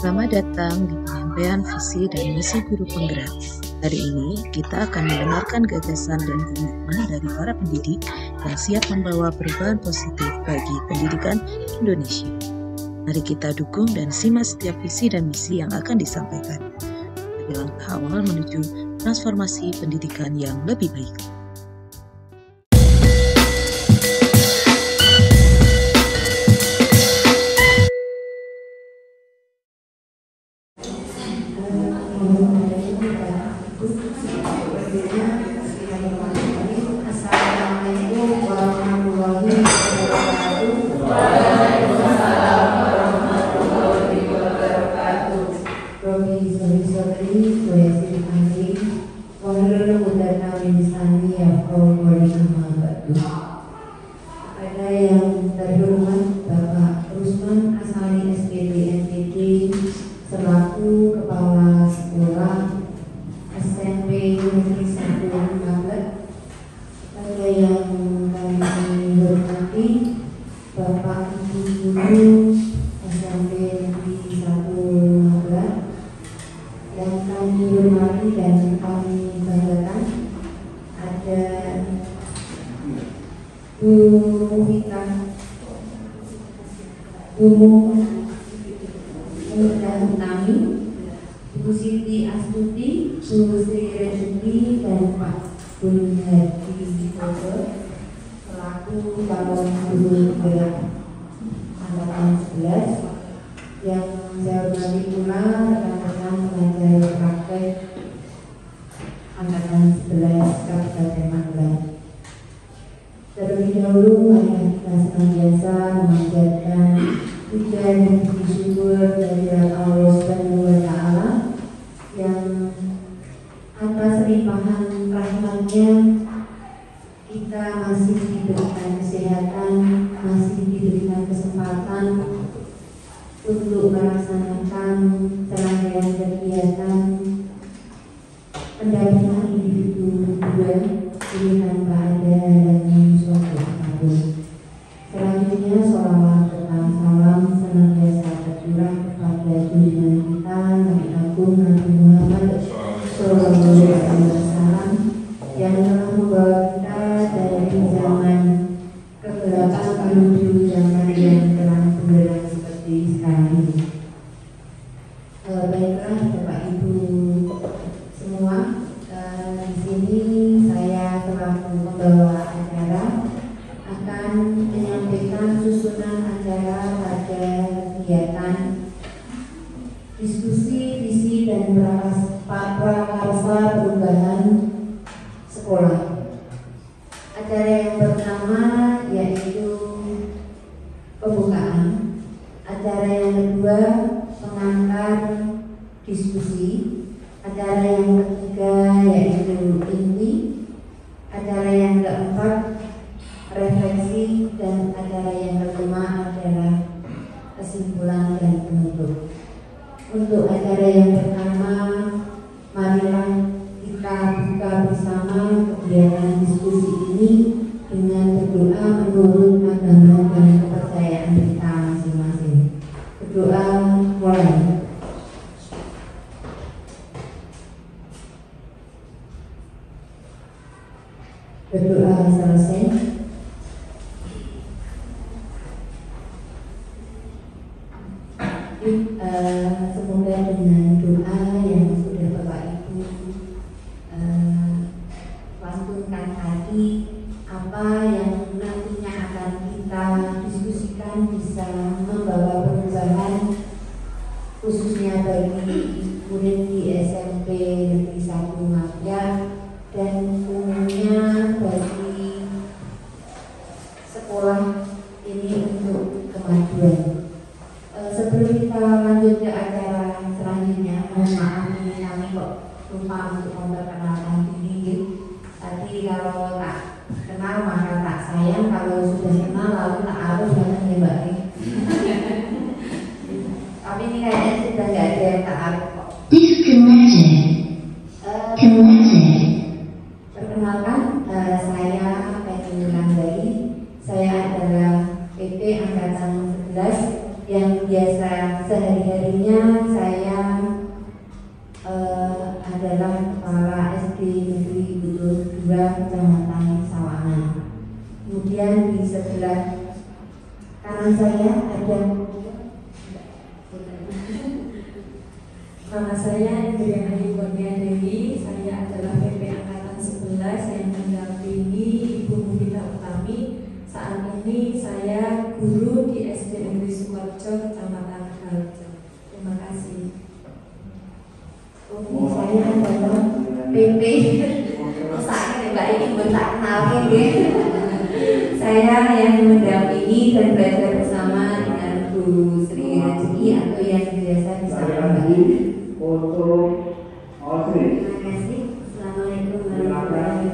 Selamat datang di penyampaian visi dan misi guru penggerak. Hari ini kita akan mendengarkan gagasan dan komitmen dari para pendidik yang siap membawa perubahan positif bagi pendidikan Indonesia. Mari kita dukung dan simak setiap visi dan misi yang akan disampaikan sebagai langkah awal menuju transformasi pendidikan yang lebih baik. Assalamualaikum warahmatullahi wabarakatuh. Robi Sori Boyasi Anggi Wahlul Mudana Winisani Yafau Walimah. Ada yang terhormat Bapak Rusman Asani SPD NPD selaku Kepala Sekolah SMP Negeri 1 Magelang. Ada yang kami hormati Bapak Ibu Guru SMP Negeri 1 Magelang, yang kami hormati dan kami banggakan ada Bu Vita, Bu Utami, Bu Siti Astuti, Bu Sri Resuti, dan Pak Bunhadi Widodo selaku calon guru penggerak angkatan 11. Yang saya hormati pula rekan-rekan pengajar praktek angkatan 11 Kabupaten Magelang. Terlebih dahulu marilah kita senantiasa memanjatkan puja dan puji syukur dari Allah Subhanahu wa Ta'ala yang atas limpahan rahmat-Nya kita masih diberikan kesehatan, masih diberikan kesempatan untuk melaksanakan serangkaian kegiatan pendampingan individu ini tanpa ada halangan suatu apapun. Selanjutnya sholawat serta salam senantiasa tercurah kepada junjungan kita Nabi Agung Nabi Muhammad Sallallahu Alaihi Wasallam yang telah membawa kita dari zaman kegelapan menuju zaman yang terang benderang seperti sekarang ini. Baiklah Bapak Ibu semua, di sini saya telah membawa acara akan menyampaikan susunan acara pada kegiatan diskusi visi dan prakarsa perubahan sekolah. Acara yang pertama yaitu pembukaan, acara yang kedua pengantar diskusi, acara yang ketiga yaitu inti, acara yang keempat refleksi, dan acara yang kelima adalah kesimpulan dan penutup. Untuk acara yang pertama, marilah kita buka bersama kegiatan diskusi ini dengan berdoa menurut agama dan kepercayaan kita masing-masing. Berdoa mulai. Berdoa selesai. Semoga dengan doa yang sudah Bapak Ibu lantunkan tadi, apa yang nantinya akan kita diskusikan bisa membawa perubahan khususnya bagi murid di SMP Negeri 1 Magelang dan umumnya bagi sekolah ini untuk kemajuan. Sebelum kita lanjut ke acara selanjutnya, mohon maaf ini kami kok lupa untuk memperkenalkan diri. Tadi kalau tak kenal maka tak sayang, kalau sudah kenal lalu tak harus jangan ya Mbak. Tapi ini kayaknya sudah nggak ada yang tak harus kok. Perkenalkan, saya Penny Langgari. Saya adalah PP Angkatan 11 yang biasa Sehari-harinya saya adalah kepala SD Negeri Butuh 2 Kecamatan Sawangan. Kemudian di sebelah kanan saya ada nama saya Indriana Kurnia Dewi. Saya adalah PP Angkatan 11 yang mendampingi Ibu Mubina Utami. Saat ini saya guru di SD Negeri Sukorejo, Kecamatan Galjo. Terima kasih. Saya adalah PP. Saya Mbak ini tak kenalin ya. Saya yang mendampingi dan belajar bersama dengan Bu Sri Rezeki atau yang biasa disapa Mbak ini. Terima kasih. Assalamualaikum warahmatullahi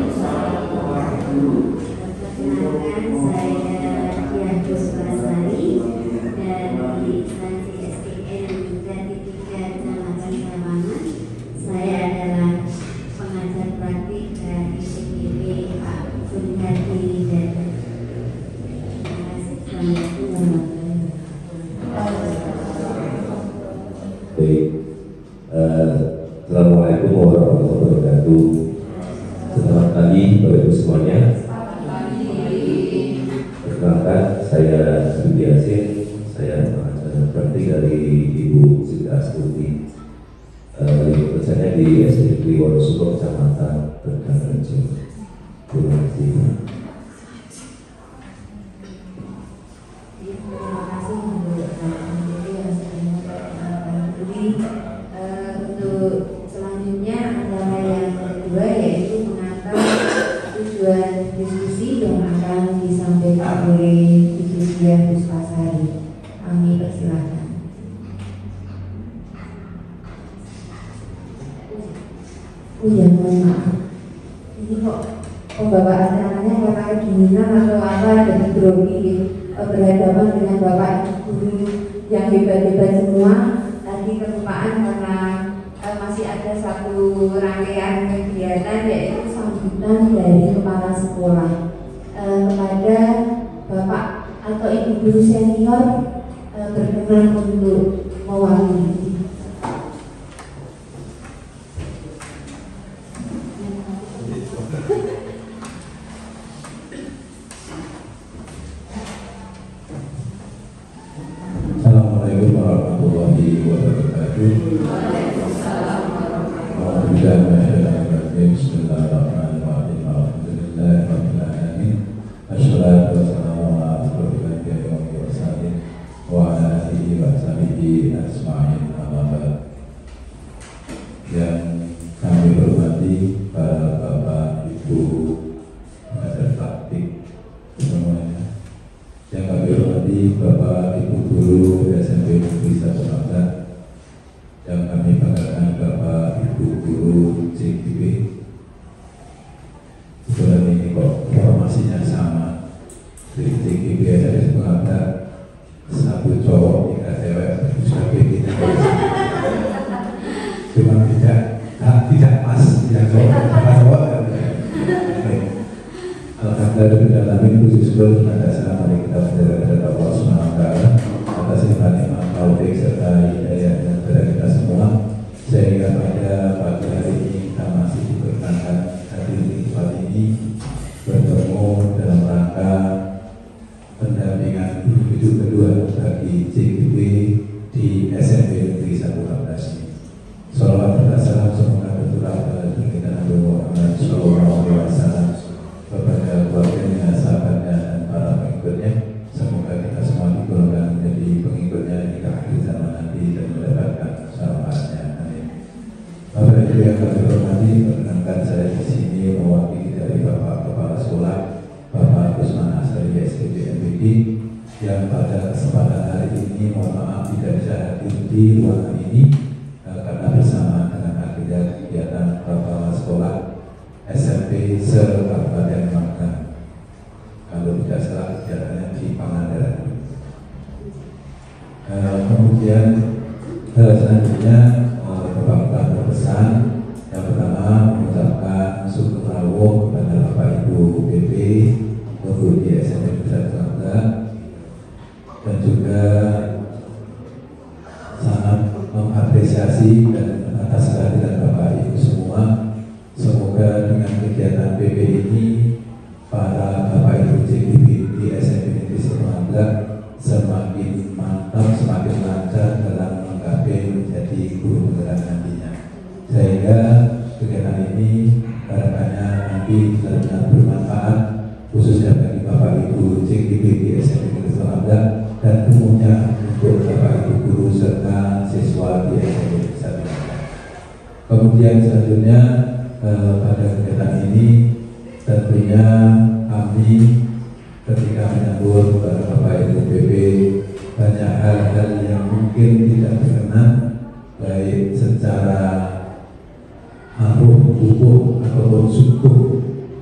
wabarakatuh. Perkenalkan, saya Dian Puspasari dari instansi SDN Negeri 3 Kecamatan Sawangan. Saya adalah pengajar praktik dari PGB Pak Gunhati dan terima kasih. Assalamualaikum warahmatullahi wabarakatuh. Baik, Assalamualaikum warahmatullahi wabarakatuh. Selamat pagi Bapak Ibu semuanya. Perkenalkan, saya Sudi Yasin. Saya pengajar praktik dari Ibu Siti Astuti. Saya di SD Negeri Wonosobo Kecamatan Galjo. Terima kasih. Terima kasih untuk selanjutnya adalah yang kedua, yaitu menata tujuan diskusi yang akan disampaikan oleh Ibu Dian Puspasari. Kami persilakan. Ya, mohon maaf. Ini kok pembawa acaranya Bapak Dinina atau apa dari grogi berhadapan dengan Bapak guru yang hebat-hebat semua. Tadi kelupaan karena masih ada satu rangkaian kegiatan, yaitu sambutan dari kepala sekolah kepada Bapak atau Ibu guru senior berkenan untuk mewakili. Assalamualaikum warahmatullahi wabarakatuh. Bismillahirrahmanirrahim. Alhamdulillahirabbil alamin. Assalatu wassalamu ala asyrofil anbiya'i wal mursalin wa ala alihi wa sahbihi ajma'in. Amma ba'd. Yang kami hormati para Bapak Ibu pengajar praktik semuanya. Yang kami hormati Bapak Ibu guru SMP Negeri 1 Sawangan. Yang kami banggakan Bapak Ibu guru CGB. Sebenarnya ini kok informasinya sama. Di CGB ada sebenarnya satu cowok, 3 cewek, sudah begini. Cuma tidak pas yang cowok. Alhamdulillah khusus terima kasih mari kita berdoa kepada Allah Subhanahu wa taala atas nikmat taufik serta hidayahnya kepada kita semua, sehingga pada pagi hari ini kita masih diperkenankan hadir di tempat ini bertemu dalam rangka pendampingan guru hidup kedua bagi CGB di SMP Negeri 1 Abdas ini. Salawat dan salam semoga berturut pada kita Nabi Muhammad SAW, kepada keluarganya, sahabatnya, dan para pengikutnya. Semoga kita semua digolongkan menjadi pengikutnya di akhir zaman nanti dan mendapatkan syafaatnya. Amin. Bapak Ibu yang kami hormati, perkenankan saya di sini mewakili dari Bapak Kepala Sekolah, Bapak Kusman Asari SDB MPD, yang pada kesempatan hari ini mohon maaf tidak bisa hadir di ruangan ini karena bersama dengan agenda kegiatan Kepala Sekolah SMP se-Kabupaten Magelang. Kalau tidak salah kegiatannya di Pangandaran. Kemudian selanjutnya Bapak berpesan yang pertama mengucapkan syukur rawuh kepada Bapak Ibu BP guru di SMP Negeri 1 Sawangan, dan juga kasih dan atas kehadiran Bapak Ibu semua. Semoga dengan kegiatan PP ini para Bapak Ibu JKP di SMP Negeri Sirnalga semakin mantap, semakin lancar dalam menggapai menjadi guru penggerak nantinya. Sehingga kegiatan ini harapannya nanti benar-benar bermanfaat khususnya bagi Bapak Ibu JKP di SMP Negeri Sirnalga dan umumnya untuk Bapak Ibu guru serta siswa di SMP Negeri Sirnalga. Kemudian selanjutnya pada kegiatan ini tentunya kami ketika menyambut para Bapak Ibu PP banyak hal-hal yang mungkin tidak berkenan baik secara ruh, tubuh ataupun suku.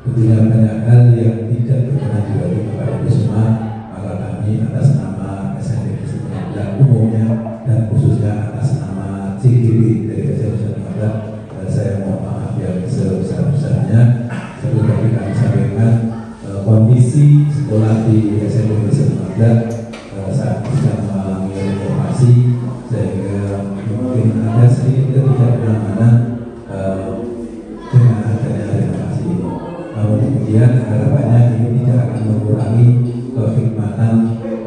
Tentunya banyak hal yang tidak berkenan juga di Bapak Ibu semua, maka kami atas nama SMP Negeri Sirnalga umumnya dan khususnya atas nama CGB dari SMP Negeri Sirnalga saya mohon maaf yang sebesar-besarnya. Seperti tadi kami sampaikan, kondisi sekolah di SMP Negeri Sirnalga saat sedang mengalami renovasi sehingga mungkin ada sedikit ketidaknyamanan dengan adanya renovasi ini. Namun demikian harapannya ini tidak akan mengurangi kekhidmatan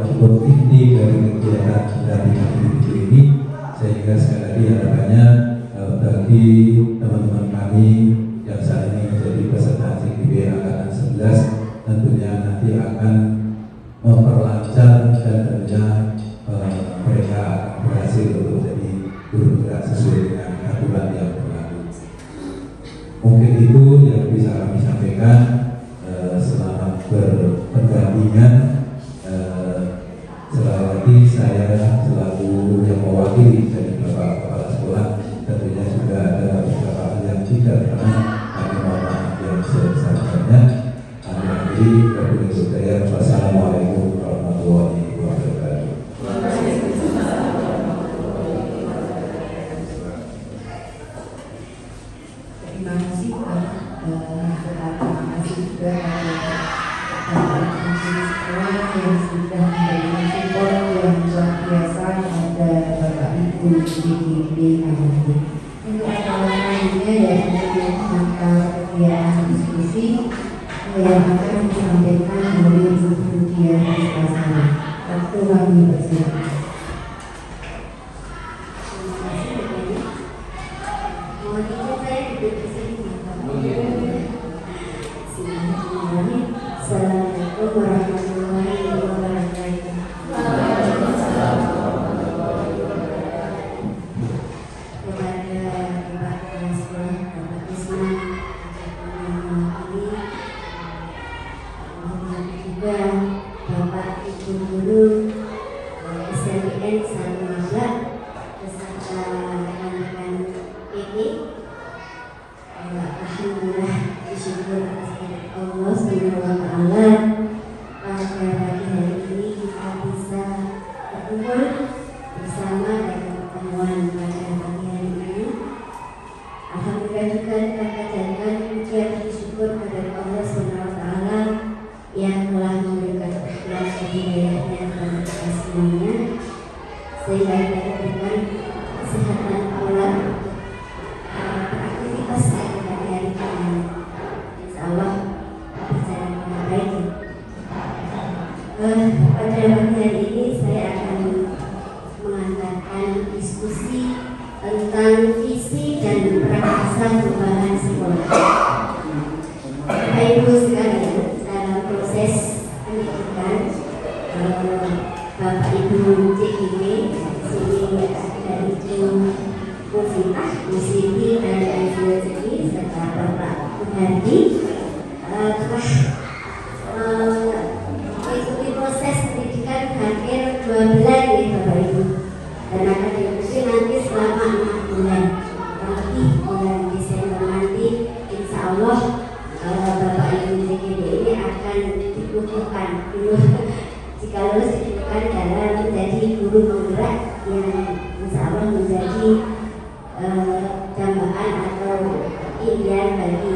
ataupun inti dari kegiatan pendampingan individu ini, sehingga sekali lagi harapannya bagi teman-teman kami yang saat ini menjadi peserta CGB Angkatan 11 tentunya nanti akan memperlancar dan tentunya mereka akan berhasil untuk menjadi guru penggerak sesuai dengan aturan yang berlaku. Mungkin itu yang bisa kami sampaikan. Selamat berpendampingan. Sekali lagi saya selaku yang mewakili dari Bapak Kepala Sekolah tentunya juga ada beberapa hal yang tidak pernah kami mohon maaf yang sebesar-besarnya. Kami akhiri berbicara saya. Wassalamualaikum warahmatullahi wabarakatuh. Terima kasih Pak. Terima kasih juga Bapak sekolah yang sudah memberikan support yang luar biasa pada Bapak Ibu di nanti. Ini adalah lainnya yaitu mata kegiatan diskusi yang akan disampaikan oleh Ibu Dian Rizkasana. Waktu kami bersilakan. Assalamualaikum warahmatullahi wabarakatuh. Kepada Bapak Kepala Sekolah, Bapak Isma, juga Bapak Ibu Guru SMPN Sirnalga beserta rekan-rekan PP. Alhamdulillah, bersyukur atas Allah SWT pada pagi hari ini kita bisa berkumpul bersama dalam pertemuan pada pagi hari ini. Alhamdulillah juga kita panjatkan pujian bersyukur kepada Allah SWT yang telah memberikan akhlak hidayahnya kepada kita semuanya, sehingga kita diberikan kesehatan Allah beraktivitas pada pagi hari ini. Insya Allah berjalan dengan baik. Pada pagi hari ini saya akan menganggarkan diskusi tentang visi dan prakasa perubahan sekolah. Bapak Ibu sekalian, dalam proses pendidikan Bapak Ibu JKP sini ada Ibu Mufitah, Musiti dan Ibu Jadi serta Bapak Muhardi telah mengikuti proses pendidikan hampir 2 bulan ya Bapak Ibu, dan akan diikuti nanti selama 6 bulan, nanti bulan Desember nanti insya Allah Bapak Ibu JKP ini akan dikukuhkan dulu jika lulus dikukuhkan dalam menjadi guru penggerak yang insya Allah menjadi dambaan atau impian bagi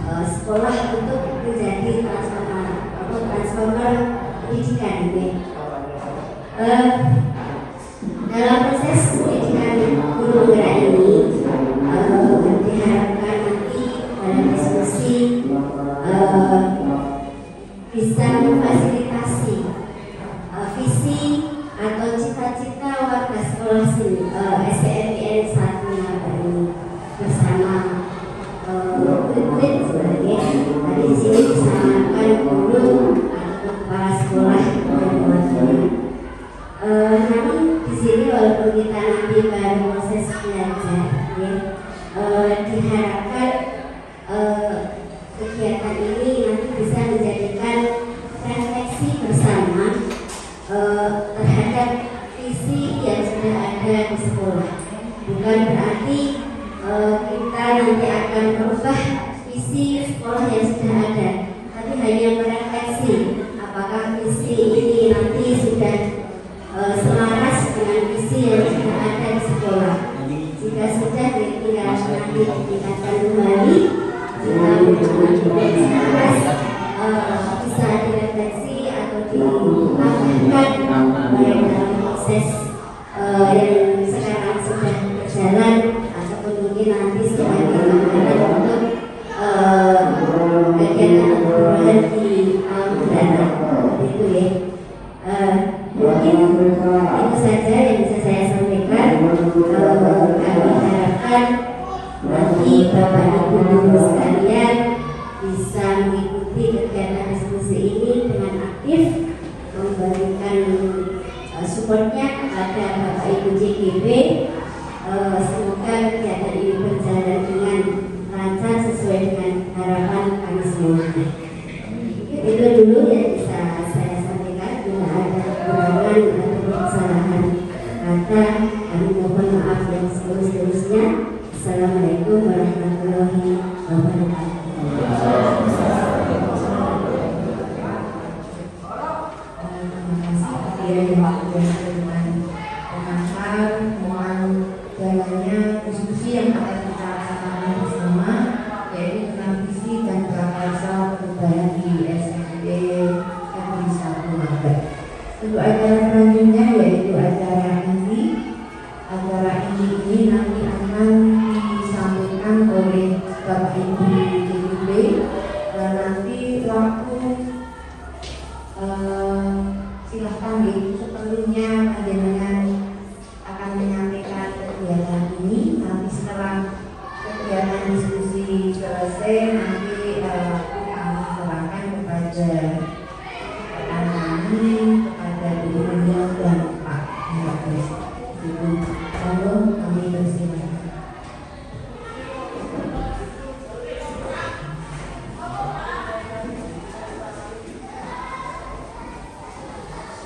sekolah untuk menjadi transformer pendidikan ini. Dalam proses pendidikan guru penggerak ini teman-teman di sini walaupun kita nanti baru proses belajar, ya, diharapkan kegiatan ini nanti bisa menjadikan refleksi bersama terhadap visi yang sudah ada di sekolah. Bukan berarti kita nanti akan merubah visi sekolah yang sudah ada, tapi hanya merefleksi apakah visi ini nanti sudah selaras dengan visi yang sudah ada di sekolah. Jika sudah, tinggal nanti ditingkatkan kembali. Jika tidak selaras, bisa direfleksi atau ditambahkan baik dalam proses yang sekarang sudah berjalan ataupun mungkin nanti sebagai gambaran untuk kegiatan perubahan di tahun mendatang. Itu ya. Mungkin itu saja yang bisa saya sampaikan. Kami harapkan nanti Bapak Ibu guru sekalian bisa mengikuti kegiatan diskusi ini dengan aktif, memberikan supportnya kepada Bapak Ibu JGB. Semoga kegiatan ini berjalan dengan lancar sesuai dengan harapan kami semua. Itu dulu yang bisa saya sampaikan. Bila ada kekurangan atau kesalahan kata, kami mohon maaf yang seterusnya. Assalamualaikum warahmatullahi wabarakatuh. Diskusi yang akan kita laksanakan bersama, yaitu tentang visi dan prakarsa perubahan di SMP Negeri 1 Magetan. Untuk acara selanjutnya yaitu acara ini. Acara ini nanti akan disampaikan oleh Bapak Ibu JGB, dan nanti waktu silahkan seperlunya panjenengan akan menyampaikan kegiatan ini. Nanti setelah kegiatan diskusi selesai, nanti kami serahkan kepada rekan kami, kepada Bu Ria dan Pak Hafiz. Lalu kami bersilakan.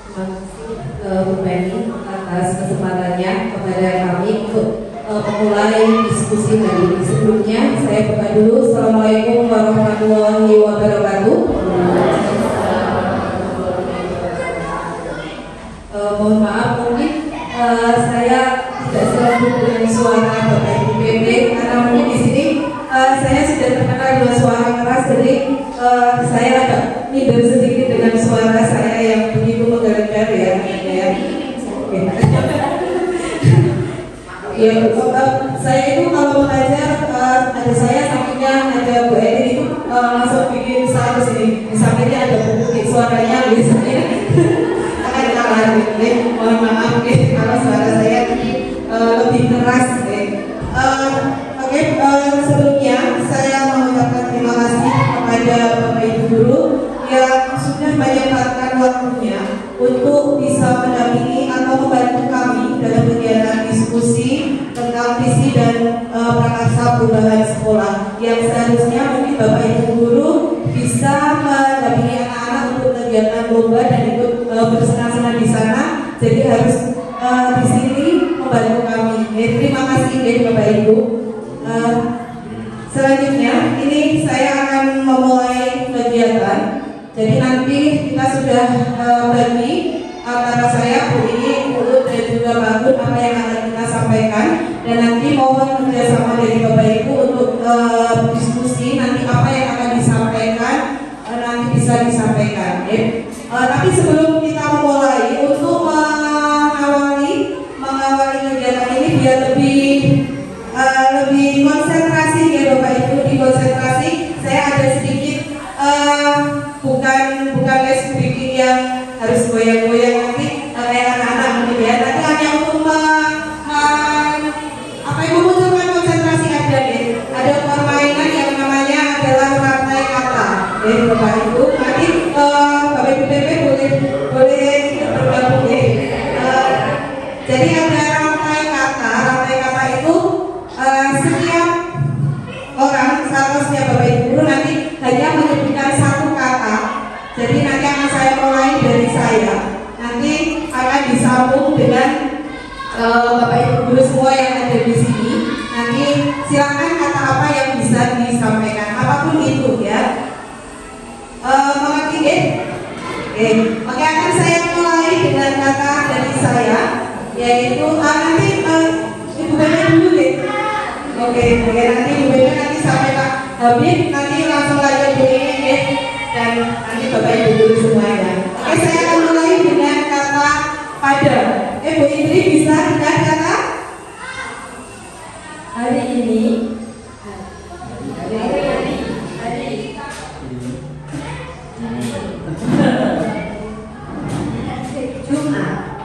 Terima kasih Bu Penny atas kesempatannya kepada kami untuk memulai diskusi hari ini. Sebelumnya saya buka dulu. Assalamualaikum warahmatullahi wabarakatuh. Mohon maaf, mungkin saya tidak selalu dengan suara Bapak Ibu PP karena mungkin di sini saya sudah terkenal dengan suara keras, jadi saya agak minder sedikit dengan suara saya yang begitu menggelegar ya. Ya, saya itu kalau mengajar ada saya sampingnya ada Bu Edi itu langsung bikin saya ke sini. Di sampingnya ada Bu suaranya biasanya akan kalah. Mohon maaf kalau suara saya lebih keras. Oke, sebelumnya saya mengucapkan terima kasih kepada Bapak Ibu guru yang sudah menyempatkan waktunya untuk bisa mendampingi atau membantu kami dalam kegiatan diskusi tentang visi dan prakarsa perubahan sekolah, yang seharusnya mungkin Bapak Ibu guru bisa mendampingi anak-anak untuk kegiatan lomba dan ikut bersenang-senang di sana. Jadi harus di sini membantu kami. Terima kasih Bapak Ibu. Selanjutnya ini saya akan memulai kegiatan. Jadi nanti kita sudah bagi antara saya, Bu ini, Bu dan juga Pak Gun apa yang akan kita sampaikan, dan nanti mohon kerjasama dari Bapak Ibu untuk diskusi nanti apa yang akan disampaikan nanti bisa disampaikan. Tapi sebelum kita memulai, untuk mengawali kegiatan ini biar lebih konsentrasi ya Bapak Ibu, di konsentrasi saya ada sedikit bukan les speaking yang harus goyang-goyang nanti kayak anak-anak Jadi ada rantai kata. Rantai kata itu setiap orang atau setiap Bapak Ibu guru nanti hanya menyebutkan satu kata. Jadi nanti akan saya mulai dari saya. Nanti akan disambung dengan Bapak Ibu guru semua yang ada di sini. Nanti silakan kata apa yang bisa disampaikan, apapun itu ya. Mengerti deh? Oke, akan saya mulai dengan kata dari saya, yaitu nanti Ibu Bebe dulu deh. Oke, nanti Ibu Bebe nanti sampai Pak Habib, nanti langsung lanjut Bu Ini deh, dan nanti Bapak Ibu guru semuanya. Oke, saya akan mulai dengan kata pada. Bu Indri bisa dengan kata hari ini. Jumat.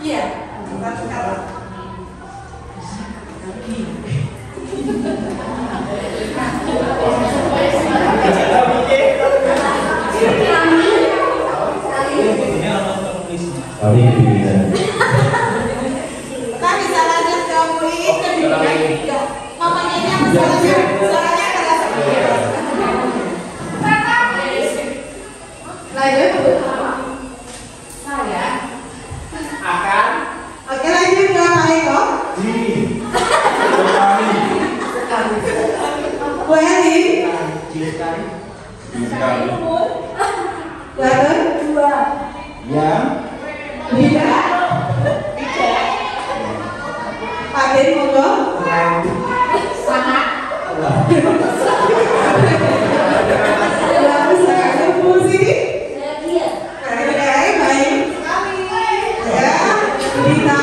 Iya, satu kata. Kami pilihan. Kita bisa lanjut ke Bu Iin dan Bu Iin. Mamanya ini apa salahnya? Salahnya adalah lanjut. Saya akan. Oke, lanjut ke Pak Eko. Bu Eli. Lalu dua. Yang Tidak. Pak Den monggo. Sangat. Lalu saya Bu sini. Baik. Ya, Rita.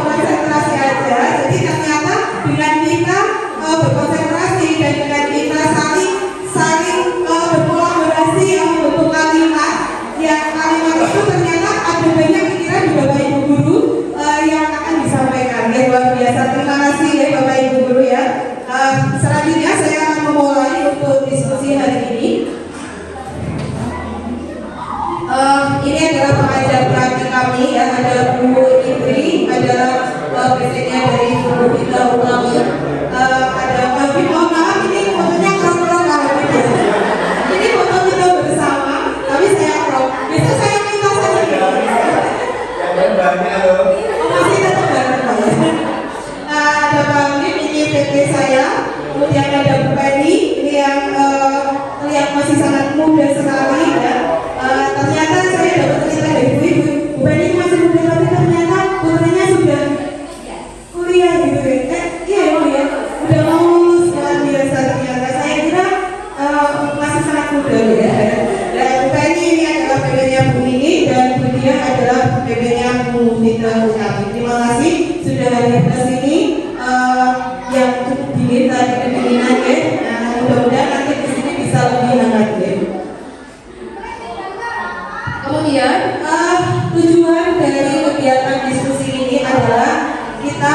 Konsentrasi aja. Jadi ternyata dengan kita berkonsentrasi dan dengan kita saling berkolaborasi membentuk kalimat, yang kalimat itu ternyata ada banyak pikiran di Bapak Ibu guru yang akan disampaikan. Ya, luar biasa. Terima kasih ya Bapak Ibu guru ya. Selanjutnya saya akan memulai untuk diskusi hari ini. Ini adalah pengajar pelatih kami ya, ada Bu Indri, ada PJ-nya dari Bu Ida Utami, ada Habib. Mohon maaf ini fotonya crop-crop Habib ya. Ini foto kita bersama, tapi saya crop. Besok saya minta saja. yang banyak loh. Masih tetap bareng Pak ya. Ada Pak Habib, ini PT saya. Kemudian ada Bu Penny, ini yang terlihat masih sangat muda sekali ya. Ternyata saya dapat cerita dari Bu Penny masih muda, tapi ternyata putranya sudah kuliah gitu ya. Iya ya, udah mau lulus, luar biasa ternyata. Saya kira masih sangat muda ya. Dan Bu Penny ini adalah PB-nya Bu Ini dan Bu Dia adalah PB-nya Bu Fitra Utami. Terima kasih sudah hadir ke sini. Yang cukup dingin tadi kedinginan ya. Mudah-mudahan nanti ke sini bisa lebih hangat ya. Kemudian tujuan dari kegiatan diskusi ini adalah kita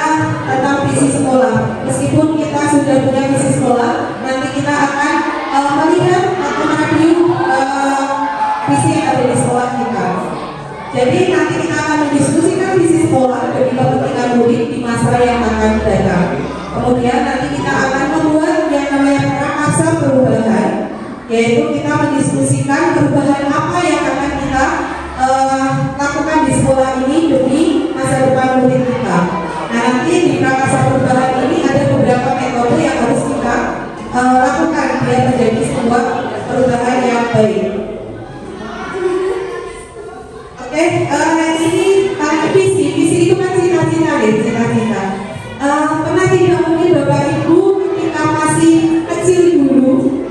tentang visi sekolah. Meskipun kita sudah punya visi sekolah, nanti kita akan melihat atau mereview visi yang ada di sekolah kita. Jadi nanti kita akan mendiskusikan visi sekolah demi kepentingan murid di masa yang akan datang. Kemudian nanti kita akan membuat yang namanya prakarsa perubahan, yaitu kita mendiskusikan perubahan apa yang akan kita lakukan di sekolah ini demi masa depan murid kita. Nah, nanti di prakarsa perubahan ini ada beberapa metode yang harus kita lakukan biar menjadi sebuah perubahan yang baik. Oke, ini visi itu kan cita-cita ya, cita-cita. Pernah tidak mungkin Bapak Ibu ketika masih kecil dulu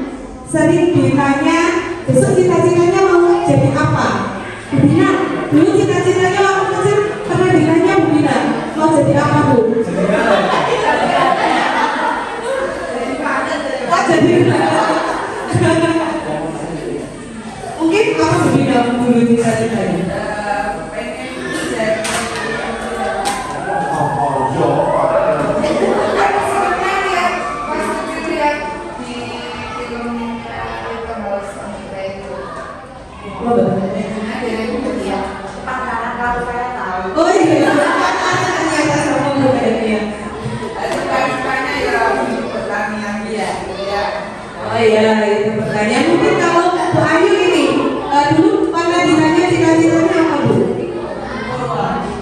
sering ditanya besok cita-citanya mau jadi apa? Bu Bina, dulu cita-citanya waktu kecil pernah ditanya Bu Bina mau jadi apa Bu? Oh jadi mungkin apa Bu Bina dulu cita-citanya? Oh iya, itu pertanyaan. Mungkin kalau Bu Ayu ini dulu pada ditanya cita-citanya apa Bu?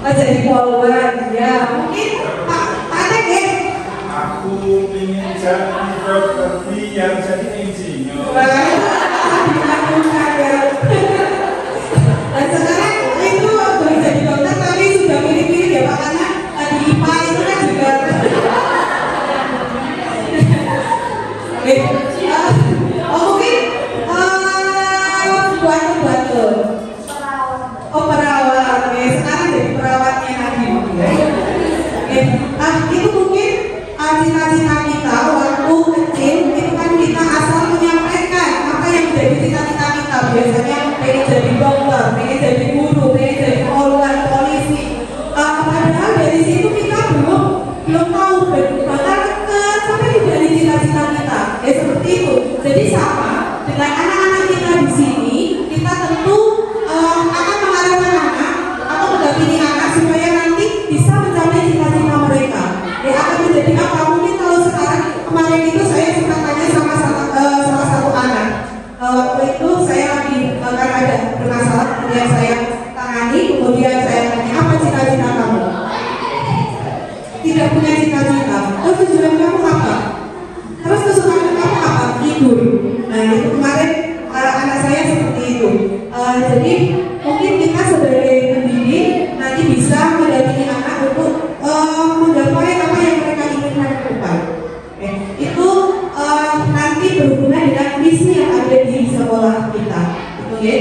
Oh, jadi polwan. Ya, mungkin Pak Atek ya. Aku ingin jadi properti yang jadi insinyur. Dan sekarang itu belum jadi dokter tapi sudah mirip-mirip ya Pak, karena di IPA itu kan juga mungkin buat perawat. Sekarang jadi perawatnya lagi. Itu mungkin cita-cita kita waktu kecil itu kan kita asal menyampaikan apa yang menjadi cita-cita kita. Biasanya pengen jadi dokter, pengen jadi guru, pengen jadi polwan, polisi. Padahal dari situ kita belum tahu bahkan sampai dari cita-cita kita. Seperti itu. Jadi sama dengan anak-anak kita di sini, kita tentu akan mengarahkan anak atau mendampingi anak supaya nanti bisa mencapai cita-cita mereka. Akan menjadi apa? Mungkin kalau sekarang kemarin itu saya sempat tanya sama salah satu anak. Waktu itu saya lagi karena ada bermasalah, kemudian saya tangani, kemudian saya tanya apa cita-cita kamu? Tidak punya cita-cita. Oh, tujuan kamu apa? Terus kesukaan kamu apa? Tidur. Nah itu kemarin anak saya seperti itu. Jadi mungkin kita sebagai pendidik nanti bisa mendampingi anak untuk menggapai apa yang mereka inginkan ke depan. Itu nanti berhubungan dengan misi yang ada di sekolah kita. Itu ya.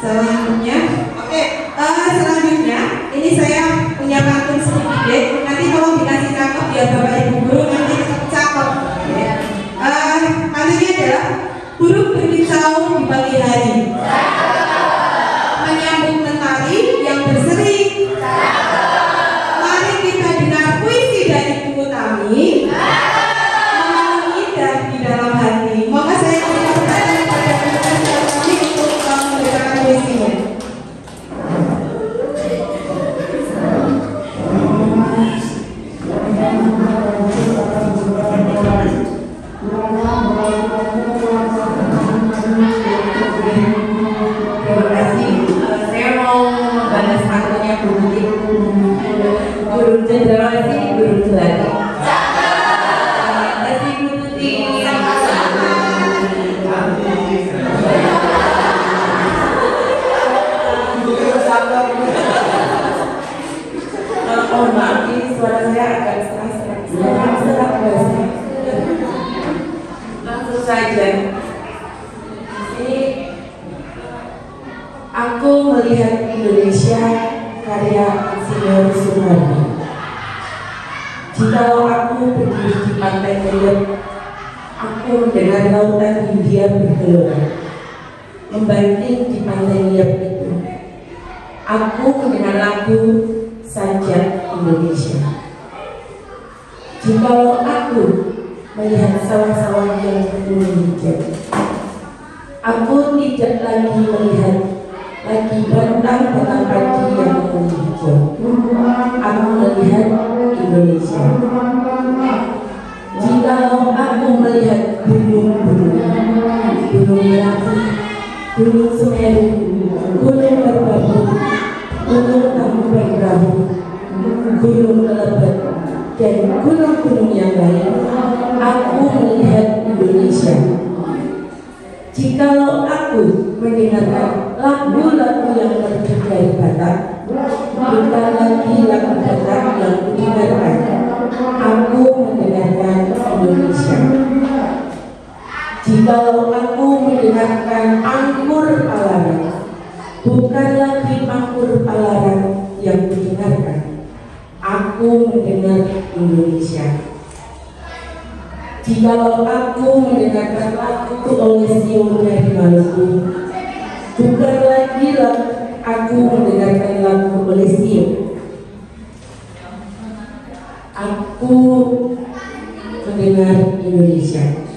Selanjutnya, selanjutnya ini saya punya pantun sedikit ya. Nanti kalau dikasih cakep biar Bapak Ibu guru nanti cakep. Pantunnya adalah burung berkicau di pagi hari, menyambut mentari yang berseri. Mari kita dengar puisi dari buku kami, mengindah di dalam hati. Maka saya kasih pertanyaan kepada teman-teman kami untuk memberikan puisinya. Terima kasih. Saya mau membalas pantunnya Guru Jenderal Guru Jelati. Terima kasih Bu Tuti. Oh maaf, ini suara saya agak serak. Langsung saja. Ini aku melihat Indonesia karya Insinyur Soekarno. Jikalau aku berdiri di pantai Riau, aku mendengar lautan Hindia bergelora. Membanting di pantai Riau itu, aku mendengar lagu Sajak Indonesia. Jikalau aku melihat sawah-sawah yang penuh hijau, aku tidak lagi melihat batang-batang padi yang penuh hijau. Aku melihat Indonesia. Jikalau aku melihat gunung-gunung, Gunung Merapi, Gunung Semeru, Gunung Merbabu, Gunung Tangkuban, Gunung Kelebet, dan gunung-gunung yang lain, aku melihat Indonesia. Jikalau aku mendengarkan lagu-lagu yang terdiri dari Batak, bukan lagi lagu Batak yang kudengarkan, aku mendengarkan Indonesia. Jikalau aku mendengarkan angkur palaran, bukan lagi angkur palaran yang kudengarkan, aku mendengar Indonesia. Jikalau aku mendengarkan lagu Olesio dari Maluku, bukan lagi aku mendengarkan lagu Olesio, aku mendengar Indonesia.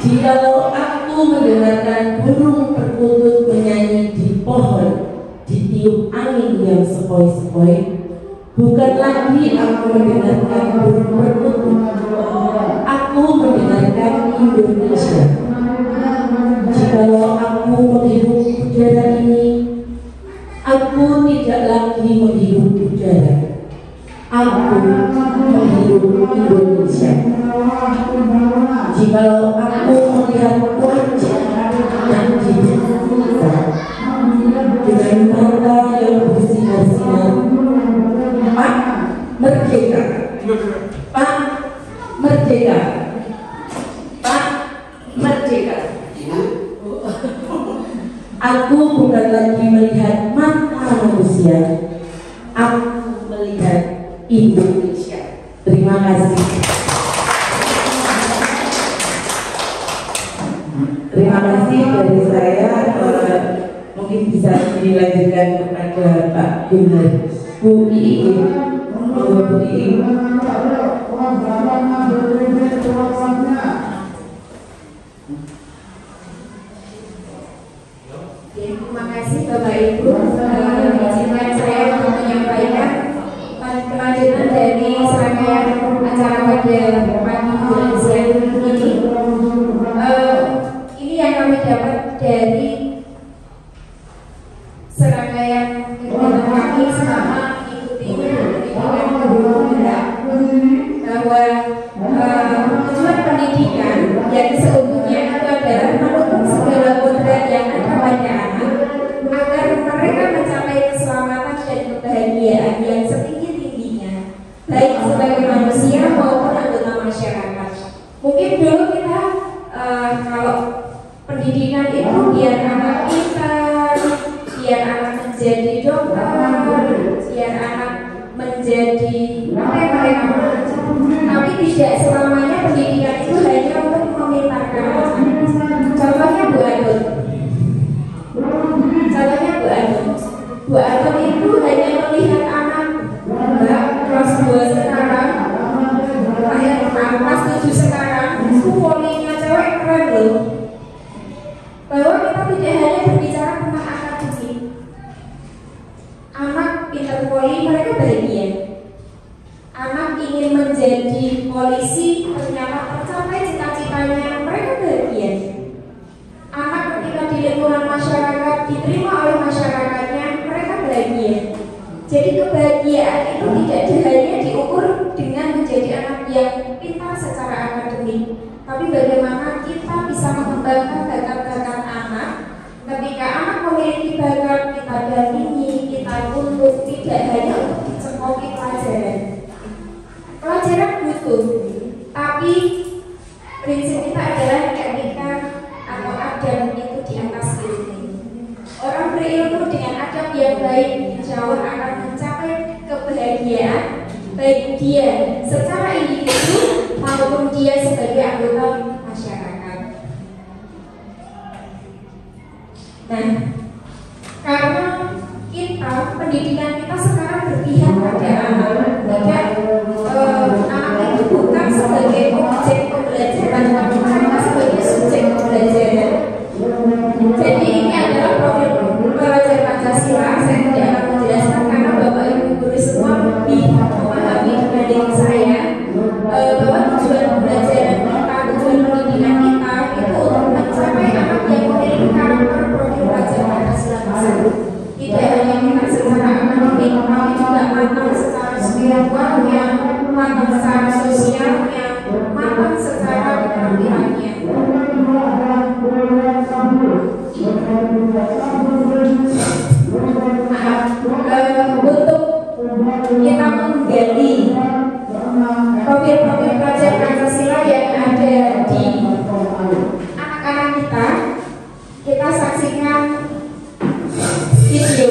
Jikalau aku mendengarkan burung perkutut menyanyi di pohon, ditiup angin yang sepoi-sepoi, bukan lagi aku mendengarkan burung perkutut, aku mendengarkan Indonesia. Jikalau aku menghirup udara ini, aku tidak lagi menghirup udara. Aku menghirup Indonesia. Jikalau aku melihat wajah dan hidup kita dengan mata yang bersinar-sinar, Pak Merdeka, Pak Merdeka, Pak Merdeka. Aku bukan lagi melihat mata manusia, aku melihat Indonesia. Terima kasih. Terima kasih dari saya. Mungkin bisa dilanjutkan kepada Pak Gunnar, Bu Iing, Bu Iing. Terima kasih Bapak Ibu. Izinkan saya untuk menyampaikan kelanjutan dari serangkaian acara pada pagi dan siang ini. Ini yang kami dapat dari serangkaian kegiatan kami selama mengikuti pendidikan guru gerak, bahwa tujuan pendidikan yang seutuhnya itu adalah menutup segala kodrat yang ada pada anak agar mereka mencapai keselamatan dan kebahagiaan yang setinggi-tingginya, baik sebagai manusia maupun anggota masyarakat. Mungkin dulu kita kalau pendidikan itu biar anak pintar, biar anak menjadi dokter, biar anak menjadi apa. Tapi tidak selamanya pendidikan itu hanya untuk memintarkan anak. Contohnya Bu Anut. Bu Anut itu hanya melihat anak Mbak kelas 2 sekarang, kelas 7 sekarang, itu polinya cewek keren loh. Bahwa kita tidak hanya berbicara tentang akademik. Anak pintar poli, mereka bahagia. Anak ingin menjadi polisi, ternyata tercapai cita-citanya, mereka bahagia. Anak ketika di lingkungan masyarakat diterima oleh masyarakatnya, mereka bahagia. Jadi kebahagiaan itu tidak hanya diukur dengan menjadi anak yang pintar secara akademik, tapi bagaimana kita bisa mengembangkan bakat-bakat anak. Ketika anak memiliki bakat, kita dampingi, kita tuntut, tidak hanya untuk dicekoki pelajaran. Pelajaran butuh, tapi prinsip kita adalah etika atau adab itu di atas ilmu. Orang berilmu dengan adab yang baik insya Allah akan mencapai kebahagiaan, baik dia secara individu maupun dia sebagai anggota masyarakat. Nah, karena kita pendidikan kita sekarang berpihak pada anak, tidak anak itu bukan sebagai objek pembelajaran, tapi mereka sebagai subjek pembelajaran. Jadi ini adalah profil pelajar Pancasila. Saya tidak akan menjelaskan karena Bapak Ibu guru semua lebih memahami dibanding saya, bahwa tujuan pembelajaran kita, tujuan pendidikan kita itu untuk mencapai anak yang memiliki karakter profil pelajar Pancasila tersebut. Tidak hanya kita secara akademik, tapi juga matang secara spiritualnya, matang secara sosialnya, matang secara penampilannya. Untuk kita menggali profil-profil pelajar Pancasila yang ada di anak-anak kita saksikan video.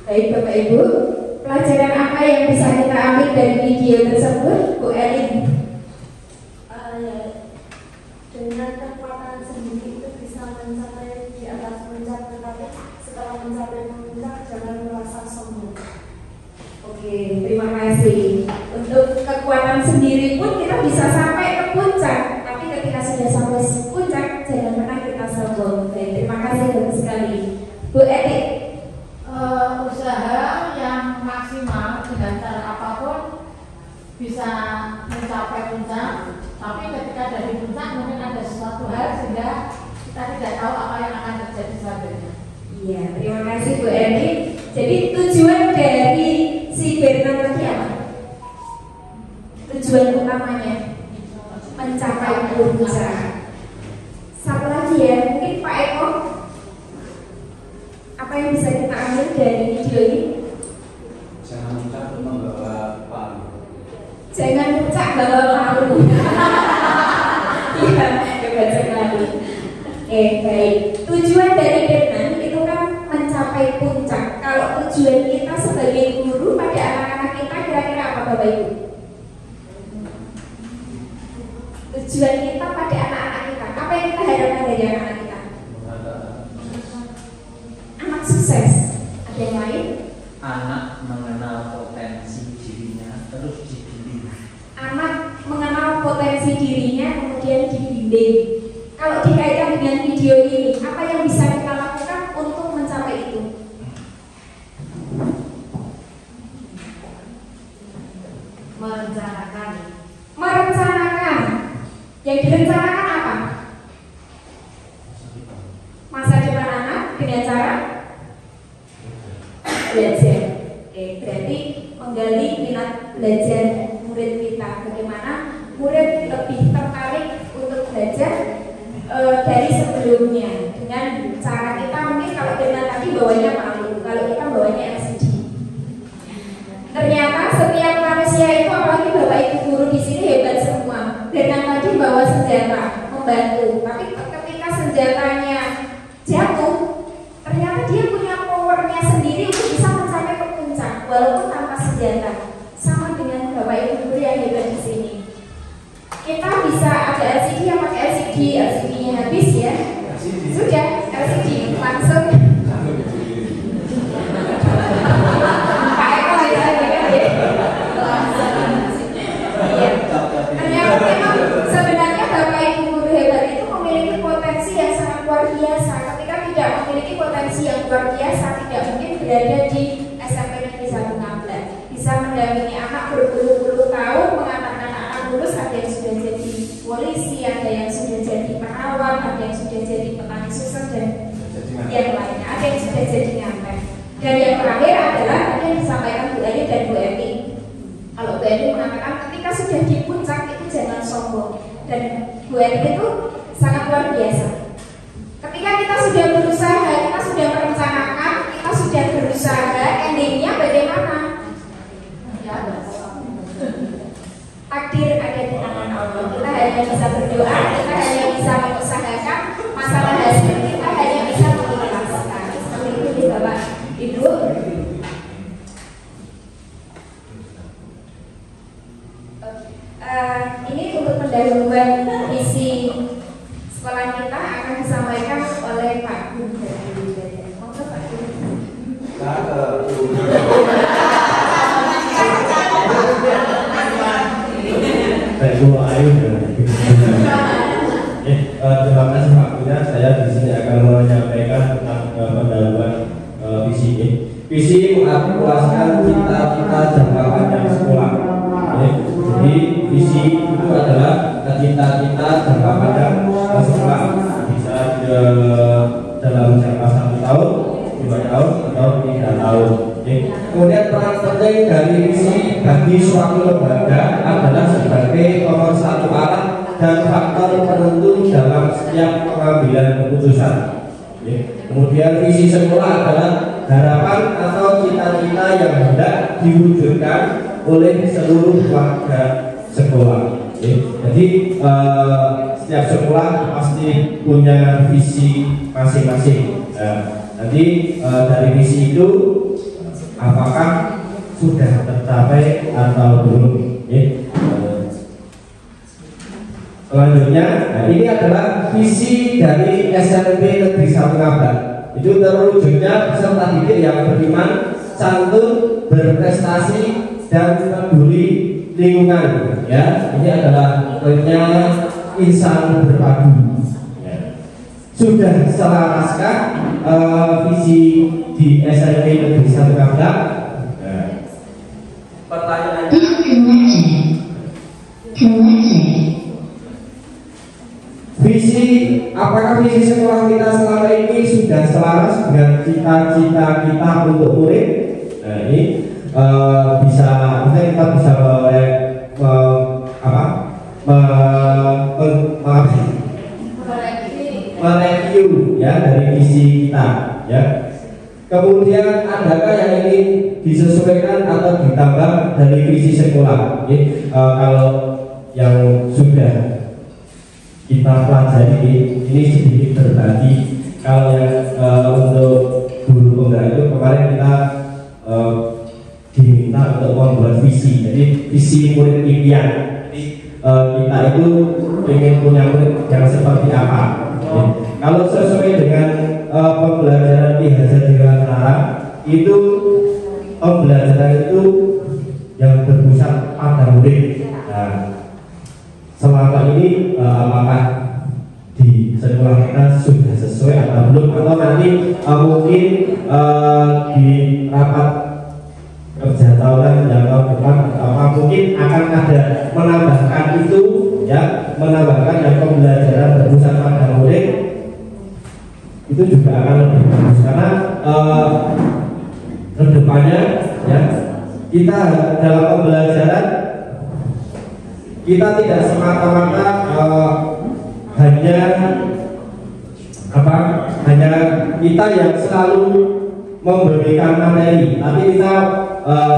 Baik Bapak Ibu, pelajaran apa yang bisa kita ambil dari video tersebut, Bu Elin? Dengan kekuatan sendiri itu bisa mencapai di atas puncak, tetapi setelah mencapai puncak jangan merasa sombong. Oke, terima kasih. Untuk kekuatan sendiri pun kita bisa sampai ke puncak, tapi ketika sudah sampai puncak jangan pernah kita sombong. Baik, terima kasih bagus sekali. Bu Etik. Usaha yang maksimal dengan cara apapun bisa mencapai puncak, tapi ketika dari puncak mungkin ada sesuatu hal sehingga kita tidak tahu apa yang akan terjadi selanjutnya. Iya, terima kasih Bu Eni. Jadi tujuan dari si Bernard tadi apa? Tujuan utamanya mencapai puncak. Satu lagi ya, mungkin Pak Eko, apa yang bisa kita ambil dari video ini? Jangan puncak membawa palu. Jangan puncak bawa palu. Iya, hebat sekali. Oke, baik. Tujuan dari Bernard itu kan mencapai puncak. Kalau tujuan kita sebagai guru pada anak-anak kita kira-kira apa Bapak Ibu? Tujuan kita pada anak-anak kita, apa yang kita harapkan dari anak-anak kita? Anak sukses. Ada yang lain? Anak mengenal potensi dirinya terus dibimbing. Anak mengenal potensi dirinya kemudian dibimbing. Kalau dikaitkan dengan video ini, apa yang bisa kita lakukan untuk mencapai itu? Merencanakan. Merencanakan. Yang direncanakan apa? Masa depan anak dengan cara belajar. Oke, berarti menggali minat belajar murid kita. Bagaimana murid lebih tertarik untuk belajar dari sebelumnya. Dengan cara kita mungkin kalau dengan tadi bawanya palu, kalau kita bawanya LCD. Ternyata setiap manusia itu, apalagi Bapak Ibu guru di sini hebat semua. Dengan tadi bawa senjata membantu, tapi ketika senjatanya jatuh, ternyata dia punya powernya sendiri untuk bisa mencapai ke puncak, walaupun tanpa senjata. Sama dengan Bapak Ibu guru yang hebat di sini. Kita bisa ada LCD yang pakai LCD, LCD-nya habis ya. Sudah LCD langsung. Pak Eko ya. Ternyata memang sebenarnya Bapak Ibu guru hebat itu memiliki potensi yang sangat luar biasa. Ketika tidak memiliki potensi yang luar biasa, tidak mungkin berada di SMP Negeri 1 Ngablat. Bisa mendampingi anak berpuluh-puluh tahun, mengantarkan anak lulus, ada yang sudah jadi polisi, ada yang sudah jadi perawat, ada yang sudah jadi petani susu dan yang lainnya, ada yang sudah jadi ngantek. Dan yang terakhir adalah tadi yang disampaikan Bu Eni dan Bu Emi. Kalau Bu Eni mengatakan ketika sudah di puncak itu jangan sombong, dan Bu Eni itu sangat luar biasa. Ketika kita sudah berusaha, kita sudah merencanakan, kita sudah berusaha, endingnya bagaimana? Ya, takdir ada hanya bisa berdoa, kita hanya bisa mengusahakan, masalah hasil kita hanya bisa mengikhlaskan. Seperti itu Bapak Ibu. Ini untuk pendahuluan visi sekolah kita akan disampaikan oleh Pak Guru dari BDN. Monggo Pak Guru. Terima kasih waktunya. Saya di sini akan menyampaikan tentang pendahuluan visi ini. Visi mengartikulasikan cita-cita jangka panjang sekolah. Jadi visi itu adalah cita-cita jangka panjang sekolah, bisa dalam jangka 1 tahun, 2 tahun, atau 3 tahun. Kemudian peran penting dari visi bagi suatu lembaga adalah sebagai nomor 1 alat dan faktor penentu dalam setiap pengambilan keputusan. Kemudian visi sekolah adalah harapan atau cita-cita yang hendak diwujudkan oleh seluruh warga sekolah. Jadi setiap sekolah pasti punya visi masing-masing. Nanti dari visi itu apakah sudah tercapai atau belum? Selanjutnya, ini adalah visi dari SMP Negeri 1 Ngabrak. Itu terwujudnya peserta didik yang beriman, santun, berprestasi, dan peduli lingkungan. Ya, ini adalah poinnya insan berpadu. Ya. Sudah selaraskah visi di SMP Negeri 1 Ngabrak? Ya. Pertanyaannya. Apakah visi sekolah kita selama ini sudah selaras dengan cita-cita kita untuk murid? Nah ini bisa, maksudnya kita bisa mereview ya dari visi kita, ya. Kemudian adakah yang ingin disesuaikan atau ditambah dari visi sekolah? Kalau yang sudah kita pelajari ini sedikit berbagi. Kalau yang untuk guru penggerak itu kemarin kita diminta untuk membuat visi. Jadi visi murid impian. Jadi kita itu ingin punya murid yang seperti apa? Kalau sesuai dengan pembelajaran di Hajar Dirgantara, itu pembelajaran itu yang berpusat pada murid. Nah, selama ini apakah di sekolah kita sudah sesuai atau belum, atau nanti mungkin di rapat kerja tahunan yang tahun depan mungkin akan ada menambahkan itu, ya, menambahkan yang pembelajaran berpusat pada murid itu juga akan lebih bagus karena kedepannya, ya, kita dalam pembelajaran kita tidak semata-mata hanya kita yang selalu memberikan materi, tapi kita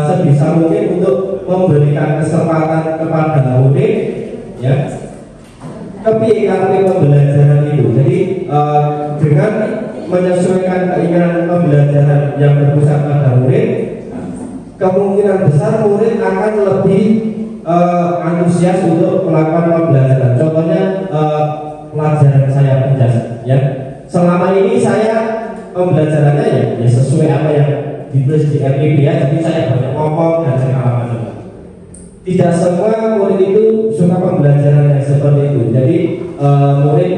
sebisa mungkin untuk memberikan kesempatan kepada murid, ya, kepiye pembelajaran itu. Jadi dengan menyesuaikan keinginan pembelajaran yang berpusat pada murid, kemungkinan besar murid akan lebih antusias untuk melakukan pembelajaran. Contohnya pelajaran saya penjas, ya. Selama ini saya pembelajarannya ya sesuai apa yang ditulis di RPP, ya. Jadi saya banyak ngomong dan segala macam. Tidak semua murid itu suka pembelajaran yang seperti itu. Jadi murid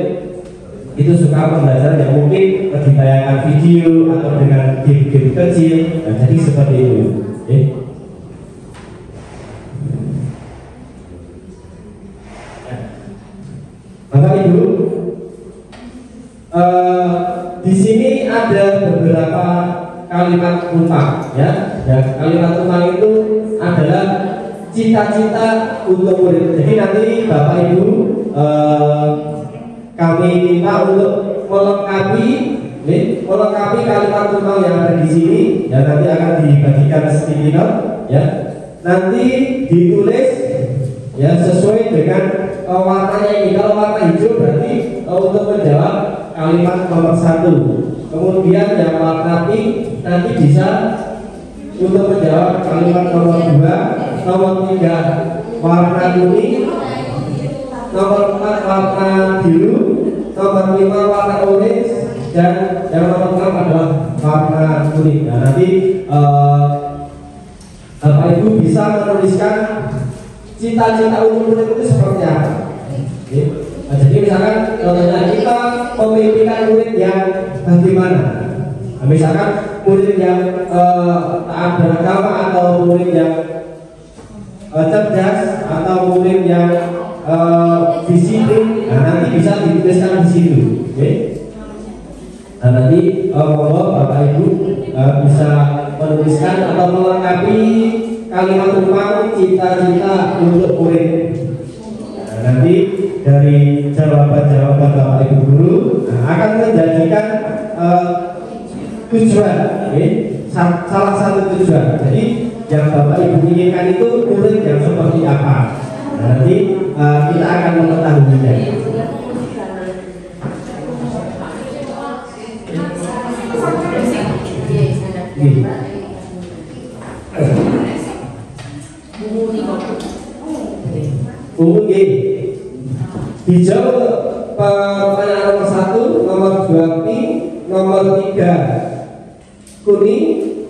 itu suka pembelajaran yang mungkin ditayangkan video atau dengan game-game kecil. Nah, jadi seperti itu. Bapak Ibu, di sini ada beberapa kalimat utama, ya. Dan kalimat utama itu adalah cita-cita untuk murid. Jadi nanti Bapak Ibu kami minta untuk melengkapi kalimat utama yang ada di sini, ya, nanti akan dibagikan sticky note, ya. Nanti ditulis, ya, sesuai dengan warnanya ini. Kalau warna hijau berarti untuk menjawab kalimat nomor 1. Kemudian yang warna pink nanti bisa untuk menjawab kalimat nomor 2, nomor 3 warna kuning, nomor 4 warna biru, nomor 5 warna orange, dan yang nomor 6 adalah warna kuning. Nah, nanti Bapak Ibu bisa menuliskan cita-cita untuk murid itu seperti apa. Nah, jadi misalkan contohnya kita memimpikan murid yang bagaimana. Nah, misalkan murid yang taat beragama atau murid yang cerdas atau murid yang disiplin, nah nanti bisa dituliskan di situ. Oke? Nah, nanti monggo Bapak Ibu bisa menuliskan atau melengkapi kalimat tentang cita-cita untuk murid. Nah, nanti dari jawaban-jawaban Bapak Ibu guru akan menjadikan tujuan, salah satu tujuan. Jadi yang Bapak Ibu inginkan itu murid yang seperti apa. Nah, nanti kita akan mengetahuinya. Umum hijau pertanyaan nomor 1, nomor 2 pink, nomor 3 kuning,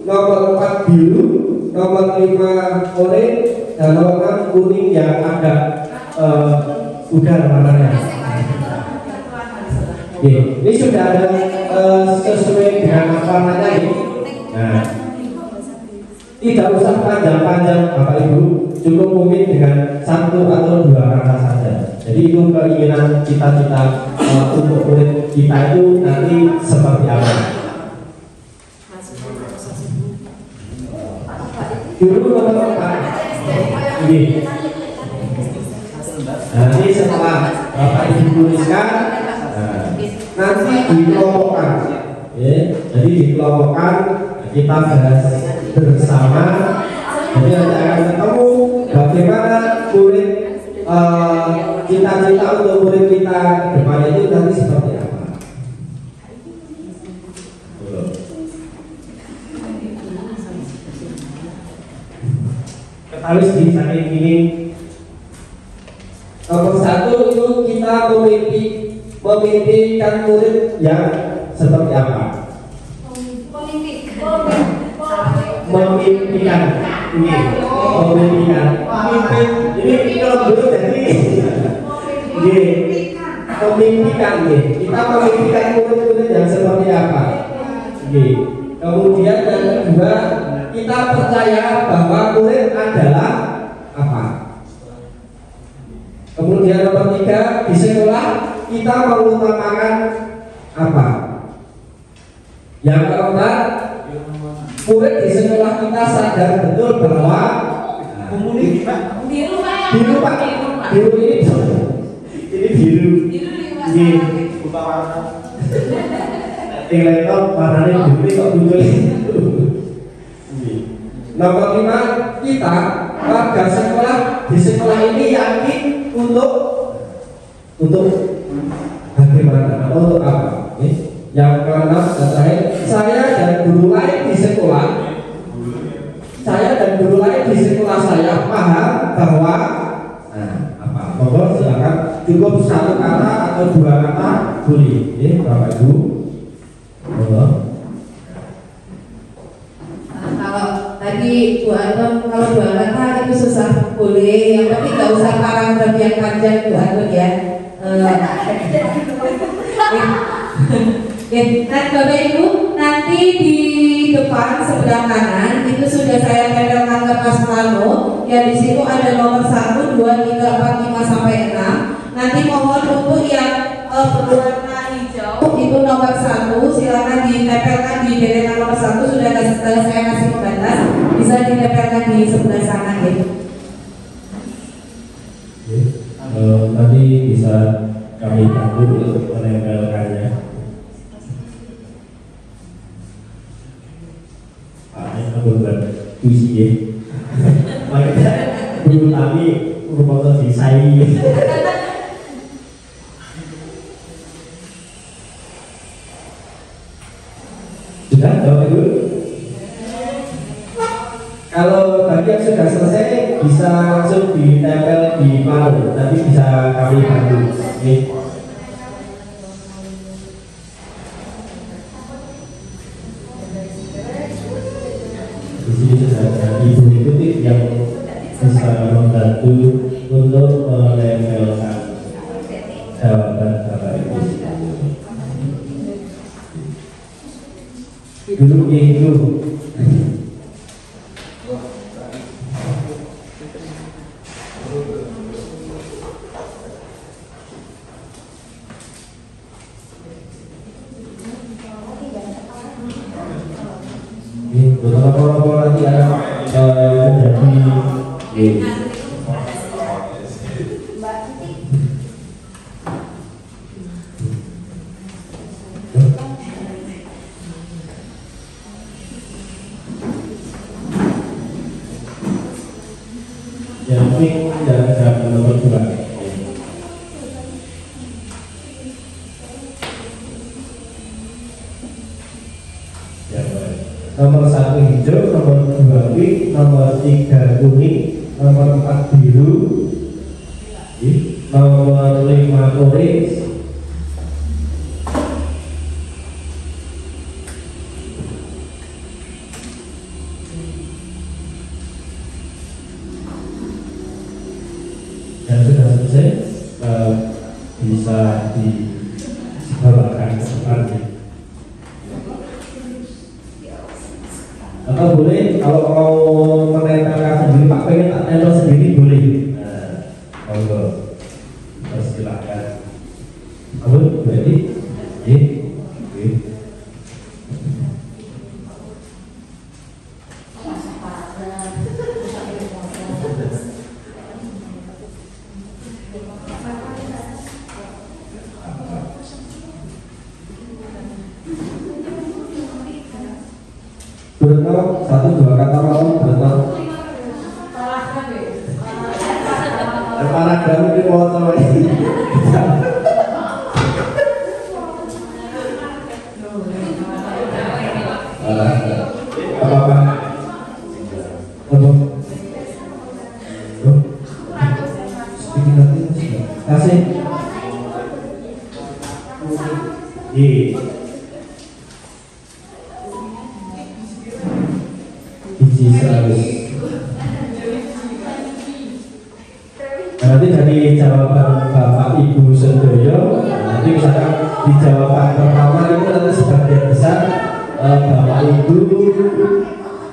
nomor 4 biru, nomor 5 orange, dan nomor 6 kuning yang agak pudar warnanya. Ini sudah ada sesuai dengan warnanya ini. Nah, tidak usah panjang-panjang Bapak Ibu, cukup mungkin dengan 1 atau 2 kata saja. Jadi itu keinginan cita-cita untuk murid kita itu nanti seperti apa. Dulu nomor 4. Nanti setelah Bapak Ibu tuliskan, nanti dikelompokkan. Jadi dikelompokkan, kita bahas bersama. Jadi nanti akan ketemu bagaimana murid cita-cita untuk murid kita depannya itu nanti seperti apa. Ketahui di samping ini nomor 1 itu kita memimpikan murid yang seperti apa. Memimpikan ini ini kalau dulu jadi memimpikan kita memimpikan murid-murid yang seperti apa. Kemudian yang kedua, kita percaya bahwa murid adalah apa. Kemudian nomor 3, di sekolah kita mengutamakan apa. Yang keempat, murid di sekolah kita sadar betul bahwa biru ini biru buka warna laptop warnanya biru kok muncul. Nomor 5, kita warga sekolah di sekolah ini yakin untuk bagaimana, untuk apa. Yang ke-6 saya dan guru lain di sekolah, saya paham bahwa apa. Monggo silakan, cukup 1 kata atau 2 kata boleh. Bapak Ibu. Monggo. Kalau tadi Bu Anton, kalau 2 kata itu susah boleh, yang penting nggak usah paragraf yang panjang Bu Anton ya. Dan Bapak Ibu, nanti di depan sebelah kanan itu sudah saya tempelkan kertas plano. Ya, di situ ada nomor 1, 2, 3, 4, 5 sampai 6. Nanti mohon untuk yang berwarna hijau itu nomor 1, silakan ditempelkan di deretan nomor 1. Sudah saya kasih pembatas, bisa ditempelkan di sebelah sana ya. Nanti bisa kami bantu untuk menempelkannya. Buat puisi ya, makanya dulu kami merupakan desain. Bapak Ibu? Kalau bagi yang sudah selesai bisa langsung ditempel di palu, nanti bisa kami bantu. Di sini sudah ada ibu titik yang bisa membantu untuk menempelkan jawaban Bapak Ibu. Dulu beberapa kelompok nanti akan menjadi yang penting jangan sampai nomor 2. Nomor 1 hijau, nomor 2 pink, nomor 3 kuning, nomor 4 biru, nomor 5 orange, yang sudah selesai bisa dibawakan ke depan. Atau boleh kalau mau menempelkan sendiri, Pak pengen tak tempel sendiri boleh. Nah, monggo. Silakan. Kamu berarti? Berenang, 1-2 kata mau berenang. Paragraf ini mau sama ini. Apa-apa? Kasih. Nanti dari jawaban Bapak Ibu Sendoyo, nanti misalkan di jawaban pertama itu nanti sebagian besar Bapak Ibu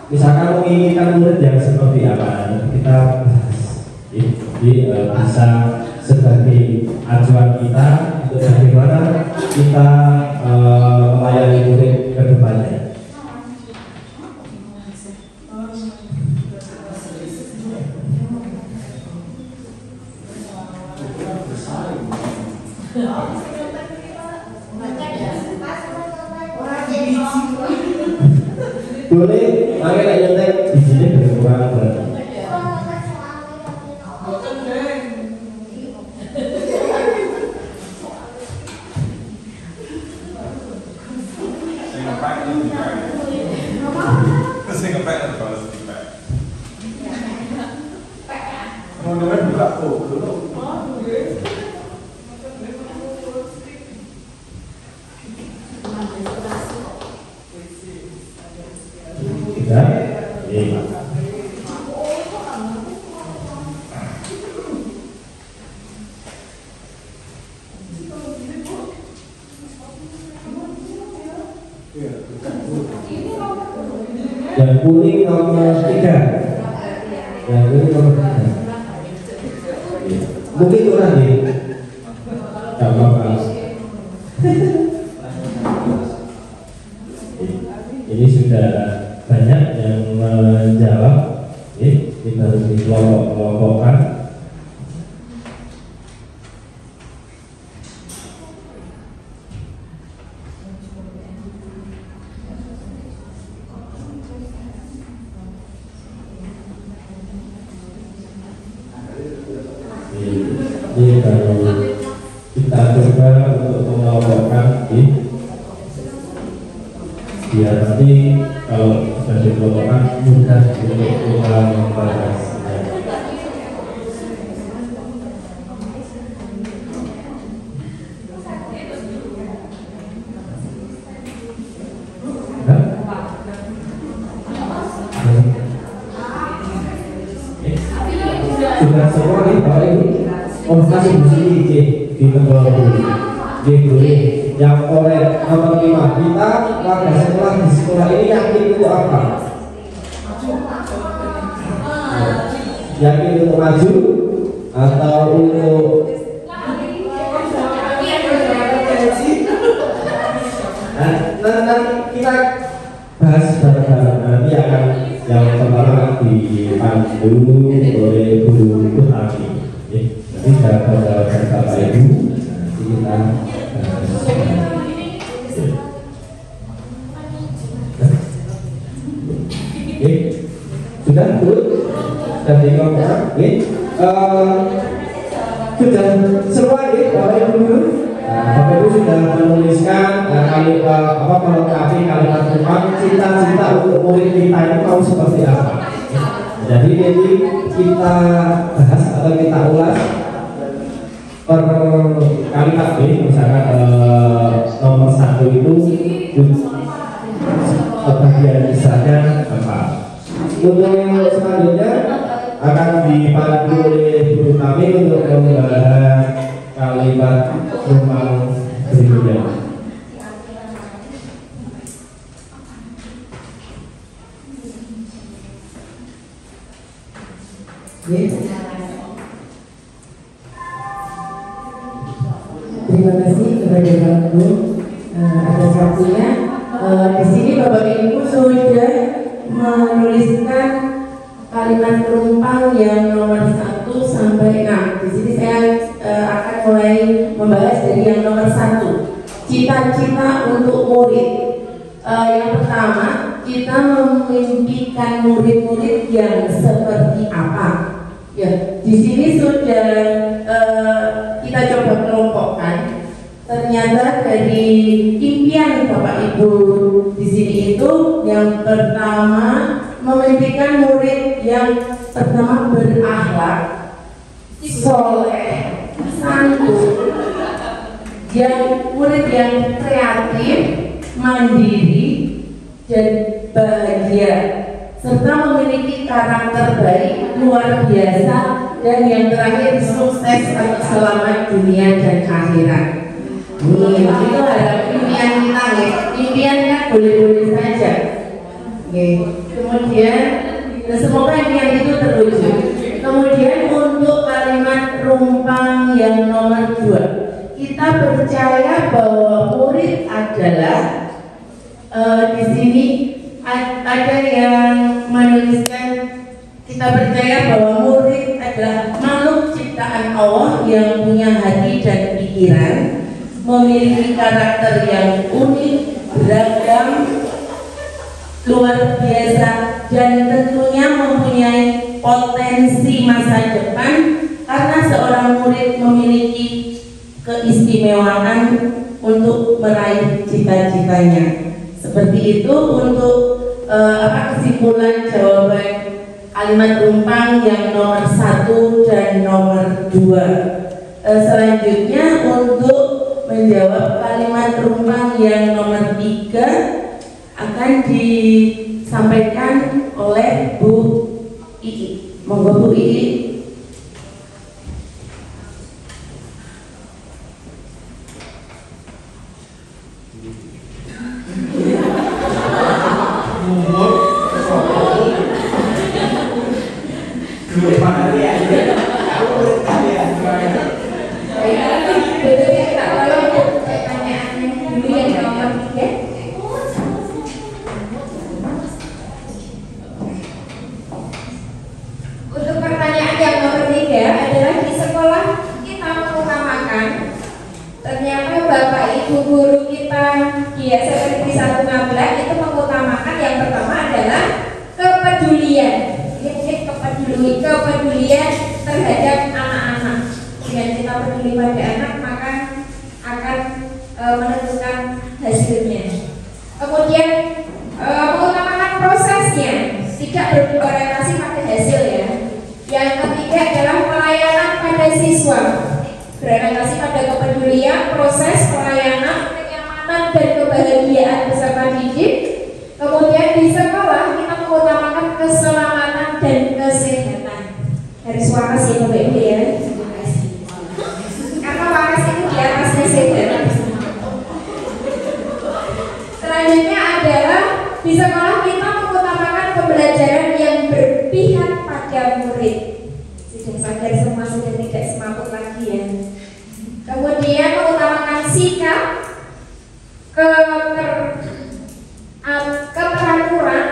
misalkan menginginkan murid yang seperti apa, nanti kita bahas. Jadi bisa sebagai acuan kita untuk bagaimana kita melayani murid ke depannya. Boleh, makanya nyontek di sini berkurang berarti. Yang kuning nomor 3. Yang kuning nomor 3. Mungkin kurang nih. Gak apa-apa. Ini sudah banyak yang menjawab. Kita harus dikelompok-kelompokkan. Ini kalau kita coba untuk mengelompokkan di biar nanti kalau sudah dikelompokkan mudah untuk kita membahas. Sudah semua nih Bapak Ibu, kasih di sini di tengah dulu. Boleh. Yang oleh nomor 5 kita warga sekolah di sekolah ini yakin itu apa? Yakin untuk maju atau untuk nanti kita bahas bareng-bareng. Nanti akan yang pertama dipandu oleh guru Putri. Nanti saya Bapak Ibu nanti kita sudah turut dan dikelompokkan. Sudah semua Bapak Ibu dulu. Bapak Ibu sudah menuliskan melengkapi kalimat rumah cita-cita untuk murid kita ini mau seperti apa. Jadi ini kita bahas atau kita ulas per kalimat B. Misalkan nomor 1 itu bagian misalnya apa. Untuk selanjutnya akan dipandu oleh guru kami untuk membahas kalimat rumah berikutnya. Terima kasih kepada Bapak Guru atas waktunya. Di sini Bapak Ibu sudah menuliskan kalimat penumpang yang nomor 1 sampai 6. Di sini saya akan mulai membahas dari yang nomor 1. Cita-cita untuk murid. Yang pertama, kita memimpikan murid-murid yang seperti apa? Ya, di sini sudah kita coba kelompokkan. Ternyata dari impian Bapak Ibu di sini itu yang pertama memimpikan murid yang pertama berakhlak, soleh, santun, yang murid yang kreatif, mandiri, dan bahagia, serta memiliki karakter baik luar biasa, dan yang terakhir sukses atau selamat dunia dan akhirat. Itu adalah impian kita, impiannya boleh-boleh saja. Kemudian semoga impian itu terwujud. Kemudian untuk kalimat rumpang yang nomor 2, kita percaya bahwa murid adalah di sini ada yang menuliskan, kita percaya bahwa murid adalah makhluk ciptaan Allah yang punya hati dan pikiran, memiliki karakter yang unik, beragam, luar biasa, dan tentunya mempunyai potensi masa depan karena seorang murid memiliki keistimewaan untuk meraih cita-citanya. Seperti itu untuk kesimpulan jawaban kalimat rumpang yang nomor 1 dan nomor 2. Selanjutnya untuk menjawab kalimat rumpang yang nomor 3 akan disampaikan oleh Bu Ii. Monggo Bu Ii. Untuk pertanyaan yang nomor 3 adalah di sekolah kita mengutamakan, ternyata Bapak Ibu guru kita di SMP 116 itu mengutamakan yang pertama adalah kepedulian, kepedulian terhadap anak-anak. Dengan kita peduli pada anak maka akan menentukan hasilnya. Kemudian pada siswa, berorientasi pada kepedulian, proses, pelayanan, kenyamanan, dan kebahagiaan beserta didik. Kemudian di sekolah kita mengutamakan keselamatan dan kesehatan. Garis waras ya Bapak Ibu ya. Karena waras itu di atasnya sehat. Selanjutnya adalah di sekolah kita mengutamakan pembelajaran yang berpihak pada murid. Sudah sadar semua, sudah tidak semaput lagi ya. Kemudian mengutamakan sikap, keteraturan,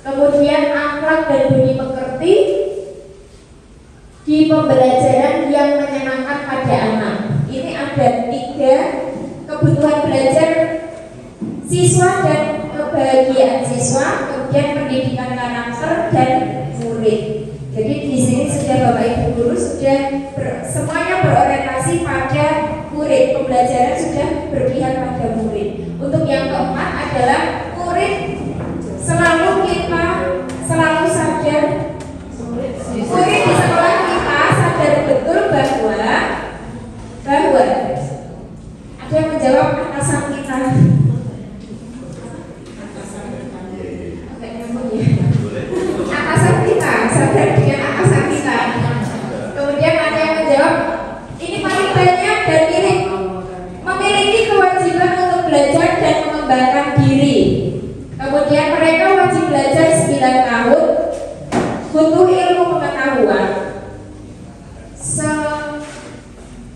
kemudian akhlak dan budi pekerti di pembelajaran yang menyenangkan pada anak. Ini ada 3 kebutuhan belajar siswa dan kebahagiaan siswa, kemudian pendidikan karakter dan murid. Jadi di sini sudah Bapak Ibu guru sudah semuanya berorientasi pada murid, pembelajaran sudah berpihak pada murid. Untuk yang keempat adalah murid selalu sadar, murid di sekolah kita sadar betul bahwa ada yang menjawab atasan kita. Atasan kita, sadar dengan atasan kita. Kemudian ada yang menjawab, ini paling banyak dan memiliki kewajiban untuk belajar dan mengembangkan diri. Kemudian mereka wajib belajar 9 tahun, butuh ilmu pengetahuan.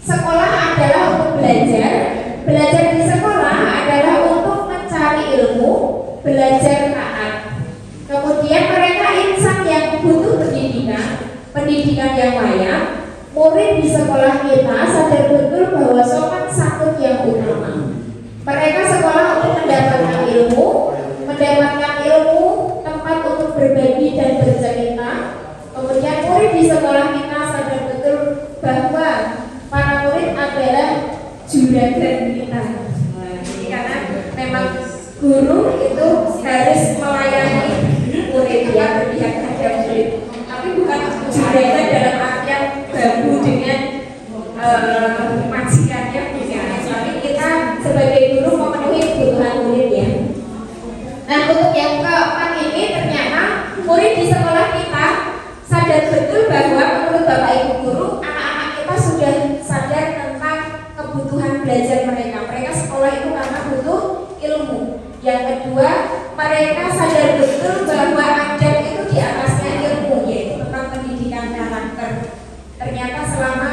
Sekolah adalah untuk belajar di sekolah adalah untuk mencari ilmu, belajar taat. Kemudian mereka insan yang butuh pendidikan yang layak. Murid di sekolah kita sadar betul bahwa sopan santun yang utama. Mereka sekolah untuk mendapatkan ilmu, tempat untuk berbagi dan bercerita. Kemudian murid di sekolah kita sadar betul bahwa para murid adalah juragan kita. Jadi karena memang guru itu harus melayani murid ya, berpihak pada murid. Tapi bukan juragan dalam artian babu dengan majikannya bukan. Tapi kita sebagai guru memenuhi kebutuhan murid ya. Nah untuk yang keempat ini ternyata murid di sekolah kita sadar betul bahwa menurut Bapak Ibu guru anak-anak kita sudah sadar tentang kebutuhan belajar mereka. Mereka sekolah itu karena butuh ilmu. Yang kedua, mereka sadar betul bahwa adab itu di atasnya ilmu, yaitu tentang pendidikan karakter. Ternyata selama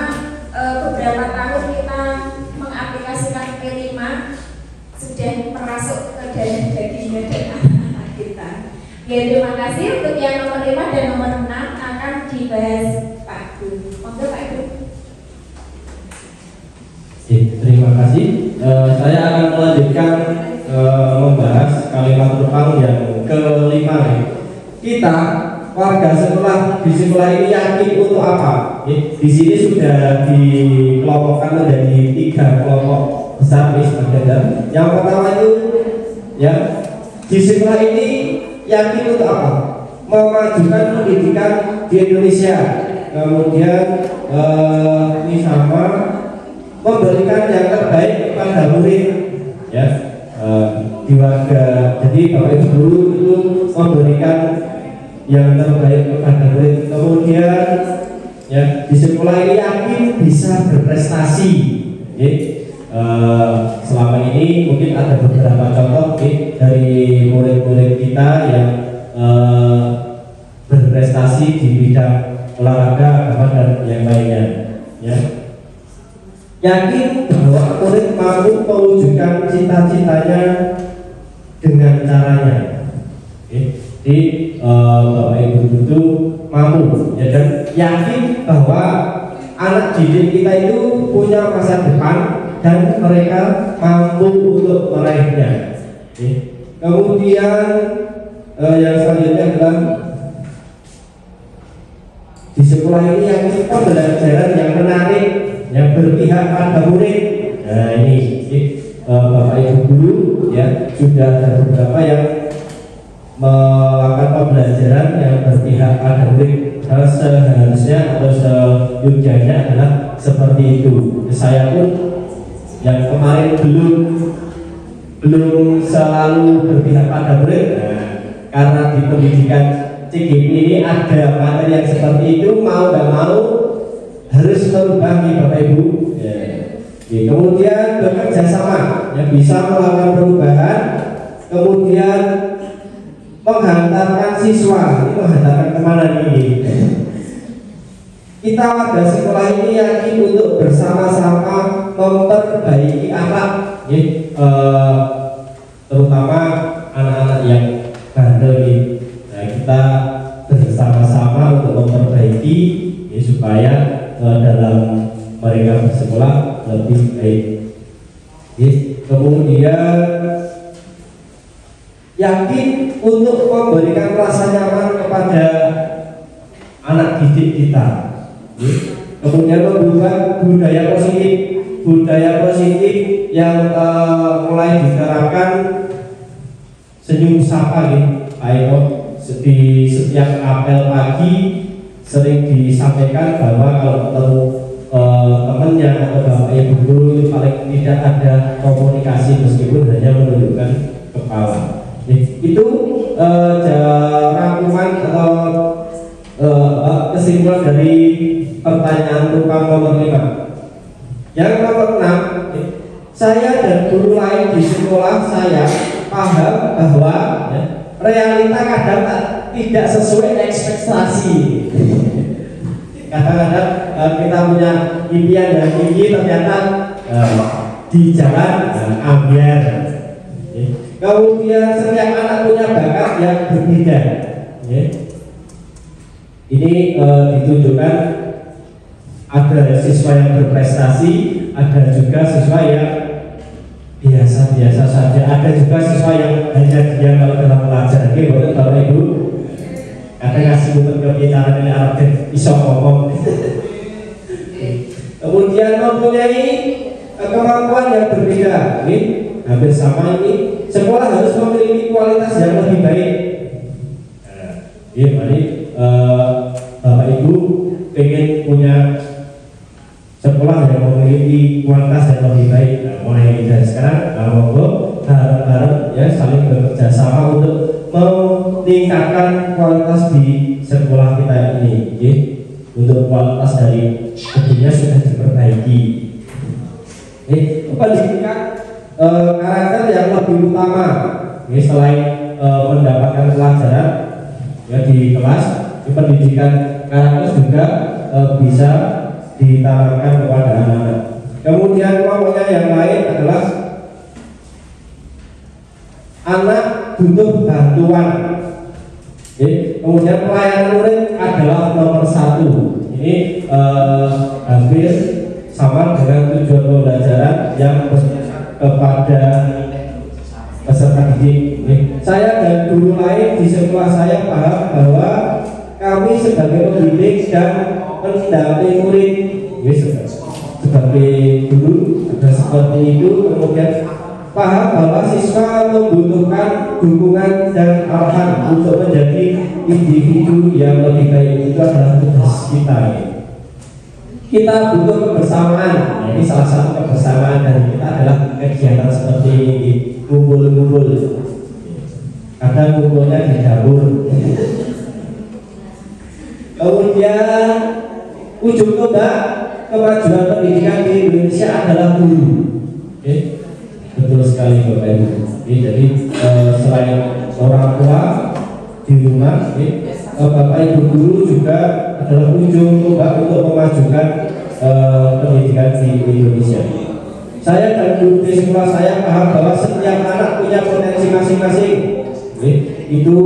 beberapa tahun kita mengaplikasikan P5 sudah merasuk ke dalam dagingnya dan anak-anak kita. Ya, terima kasih. Untuk yang nomor 5 dan nomor 6 akan dibahas Pak Guru. Monggo Pak Guru. Terima kasih. Saya akan melanjutkan membahas kalimat Tuhan yang kelima. Kita warga sekolah di sekolah ini yakin untuk apa? Di sini sudah dikelompokkan menjadi 3 kelompok besar misalnya. Yang pertama itu ya di sekolah ini yakin untuk apa? Memajukan pendidikan di Indonesia. Kemudian ini sama memberikan yang terbaik kepada murid ya. Di warga, jadi Bapak Ibu guru itu memberikan yang terbaik kepada murid. Kemudian ya di sekolah ini yakin bisa berprestasi. Selama ini mungkin ada beberapa contoh dari murid-murid kita yang berprestasi di bidang olahraga, dan yang lainnya. Ya. Yakin bahwa murid mampu mewujudkan cita-citanya dengan caranya. Jadi Bapak Ibu itu mampu ya, dan yakin bahwa anak didik kita itu punya masa depan dan mereka mampu untuk meraihnya. Kemudian yang selanjutnya adalah di sekolah ini yang pembelajaran yang menarik, yang berpihak pada murid. Nah ini Bapak Ibu guru ya sudah ada beberapa yang melakukan pembelajaran yang berpihak pada murid, seharusnya atau seyogyanya adalah seperti itu. Saya pun yang kemarin belum selalu berpihak pada murid, karena di pendidikan CGP ini ada materi yang seperti itu, mau nggak mau harus merubah nih Bapak Ibu. Kemudian bekerja sama, yang bisa melakukan perubahan, kemudian menghantarkan siswa. Ini menghantarkan kemana nih? Kita warga sekolah ini yakin untuk bersama-sama memperbaiki akhlak, terutama anak-anak yang bandel ini. Nah, kita bersama-sama untuk memperbaiki supaya dalam mereka bersekolah lebih baik. Kemudian yakin untuk memberikan rasa nyaman kepada anak didik kita. Kemudian membuat budaya positif yang mulai diterapkan. Senyum sapa Pak Eko, di setiap apel pagi sering disampaikan bahwa kalau ketemu temannya atau bapak ibu guru itu paling tidak ada komunikasi meskipun hanya menundukkan kepala. Itu rangkuman atau kesimpulan dari pertanyaan tukang nomor 5. Yang nomor 6, saya dan guru lain di sekolah saya paham bahwa realita kadang tidak sesuai ekspektasi. Kadang-kadang kita punya impian dan tinggi, ternyata di jalan ambiar. Kemudian setiap anak punya bakat yang berbeda. Ini ditunjukkan ada siswa yang berprestasi, ada juga siswa yang biasa-biasa saja, ada juga siswa yang hanya diam kalau dalam pelajaran. Oke, Bapak Ibu, kadang ngasih untuk kebicaraan ini Arab iso ngomong. Kemudian mempunyai kemampuan yang berbeda. Hampir sama ini, sekolah harus memiliki kualitas yang lebih baik. Mari Bapak Ibu pengen punya sekolah yang memiliki kualitas yang lebih baik. Mulai dari sekarang, monggo bareng-bareng ya saling bekerja sama untuk meningkatkan kualitas di sekolah kita ini. Untuk kualitas dari gedungnya sudah diperbaiki. Pendidikan karakter yang lebih utama. Selain mendapatkan pelajaran ya di kelas, pendidikan karakter juga bisa ditanamkan kepada anak-anak. Kemudian pokoknya yang lain adalah anak butuh bantuan. Kemudian pelayanan murid adalah nomor 1. Ini hampir sama dengan tujuan pembelajaran yang kepada peserta didik. Saya dan guru lain di sekolah saya paham bahwa kami sebagai pendidik dan pendamping murid, sebagai guru ada seperti itu. Kemudian paham bahwa siswa membutuhkan dukungan dan arahan untuk menjadi individu yang lebih baik. Itu adalah tugas kita. Kita butuh kebersamaan. Ini salah satu kebersamaan dari kita adalah kegiatan seperti ini, kumpul-kumpul. Kadang kumpulnya di dapur. Kemudian ujung tombak kemajuan pendidikan di Indonesia adalah guru. Betul sekali Bapak Ibu. Jadi selain orang tua di rumah, Bapak Ibu guru juga adalah ujung tombak untuk memajukan pendidikan di Indonesia. Saya dan guru di sekolah saya paham bahwa setiap anak punya potensi masing-masing. Itu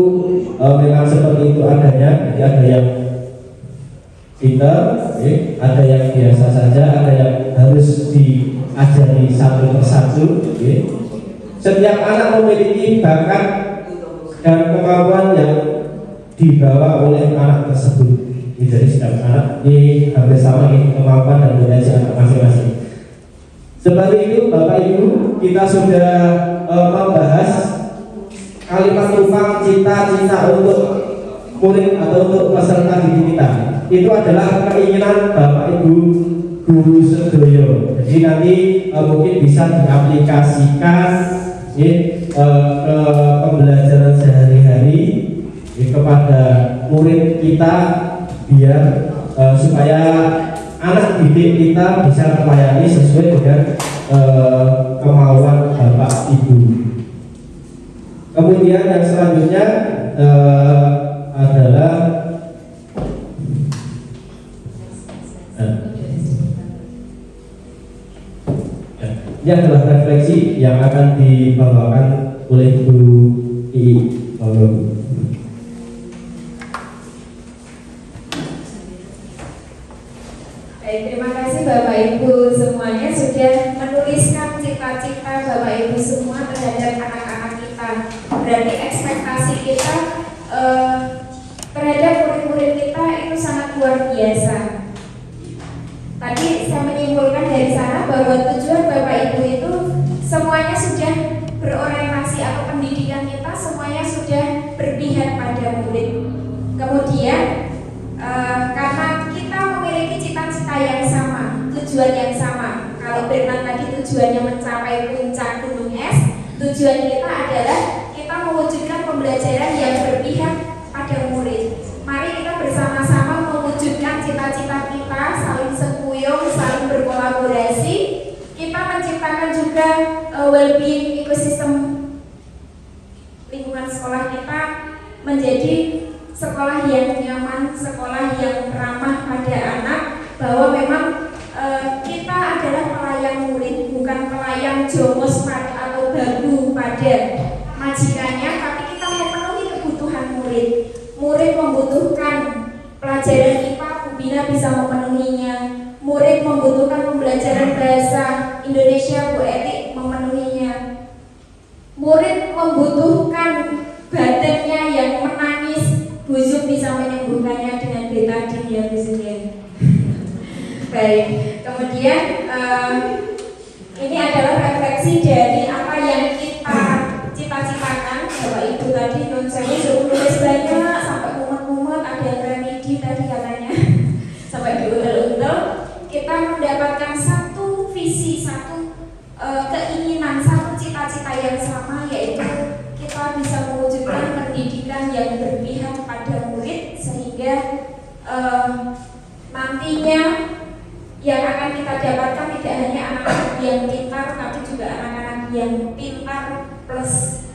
memang seperti itu adanya. Jadi ada yang pintar, ada yang biasa saja, ada yang harus diajari satu persatu. Setiap anak memiliki bakat dan kemampuan yang dibawa oleh anak tersebut. Jadi setiap anak ini hampir sama kemampuan dan potensi anak masing-masing. Seperti itu Bapak Ibu, kita sudah membahas kalimat tumpang cita-cita untuk murid atau untuk peserta didik kita itu adalah keinginan Bapak Ibu guru sedoyo. Jadi nanti mungkin bisa diaplikasikan ke pembelajaran sehari-hari kepada murid kita biar supaya anak didik kita bisa melayani sesuai dengan kemauan Bapak Ibu. Kemudian yang selanjutnya adalah ini adalah refleksi yang akan dibawakan oleh Bu I. Baik, terima kasih Bapak Ibu semuanya sudah menuliskan cita-cita Bapak Ibu semua terhadap anak-anak kita. Berarti ekspektasi kita terhadap murid-murid kita itu sangat luar biasa. Tadi saya menyimpulkan dari sana bahwa tujuan Bapak Ibu itu semuanya sudah berorientasi atau pendidikan kita semuanya sudah berpihak pada murid. Kemudian karena kita memiliki cita-cita yang sama, tujuan yang sama. Kalau Bernard tadi tujuannya mencapai puncak gunung es, tujuan kita adalah kita mewujudkan pembelajaran yang berpihak pada murid. Mari kita bersama-sama mewujudkan cita-cita kita, saling sekuyung, saling berkolaborasi. Kita menciptakan juga well-being ekosistem lingkungan sekolah kita menjadi sekolah yang nyaman, sekolah yang ramah pada anak, bahwa memang kita adalah pelayan murid, bukan pelayan jomos atau babu pada majikannya, tapi kita memenuhi kebutuhan murid. Murid membutuhkan pelajaran IPA, Bu Bina bisa memenuhinya. Murid membutuhkan pembelajaran bahasa Indonesia, Bu Etik memenuhinya. Murid membutuhkan badannya yang menangis, Bu Zub bisa menyembuhkannya dengan betadine ya Bu Zub ya. Baik, kemudian ini adalah refleksi dari apa yang kita cita-citakan. Bapak Ibu tadi non saya suruh tulis banyak sampai mumet-mumet, ada yang remedi tadi katanya sampai diuntel-untel. Kita mendapatkan satu visi, satu keinginan, satu cita-cita yang sama, yaitu kita bisa mewujudkan pendidikan yang berpihak pada murid sehingga nantinya yang akan kita dapatkan tidak hanya anak-anak yang pintar, tapi juga anak-anak yang pintar plus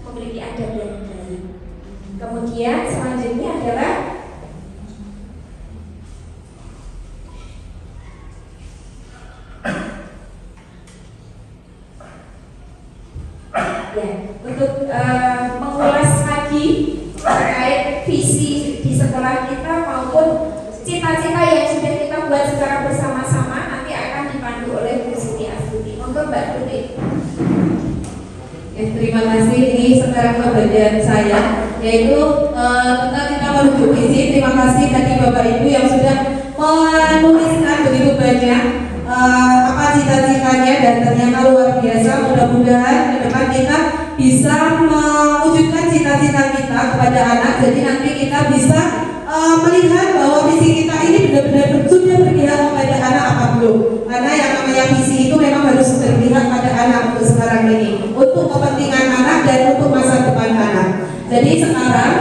memiliki adab yang baik. Kemudian selanjutnya adalah ya, untuk mengulas lagi terkait visi di sekolah kita maupun cita-cita yang sudah kita buat secara bersama-sama, nanti akan dipandu oleh Bu Siti Astuti. Monggo Mbak Tuti. Terima kasih. Ini sekarang bagian saya, yaitu tentang kita menuju visi. Terima kasih tadi Bapak Ibu yang sudah menuliskan begitu banyak apa cita-citanya, dan ternyata luar biasa. Mudah-mudahan ke depan kita bisa mewujudkan cita-cita kita kepada anak. Jadi nanti kita bisa melihat bahwa visi kita ini benar-benar sudah berpihak kepada anak apa belum. Karena yang namanya visi itu memang harus berpihak pada anak untuk sekarang ini, untuk kepentingan anak dan untuk masa depan anak. Jadi sekarang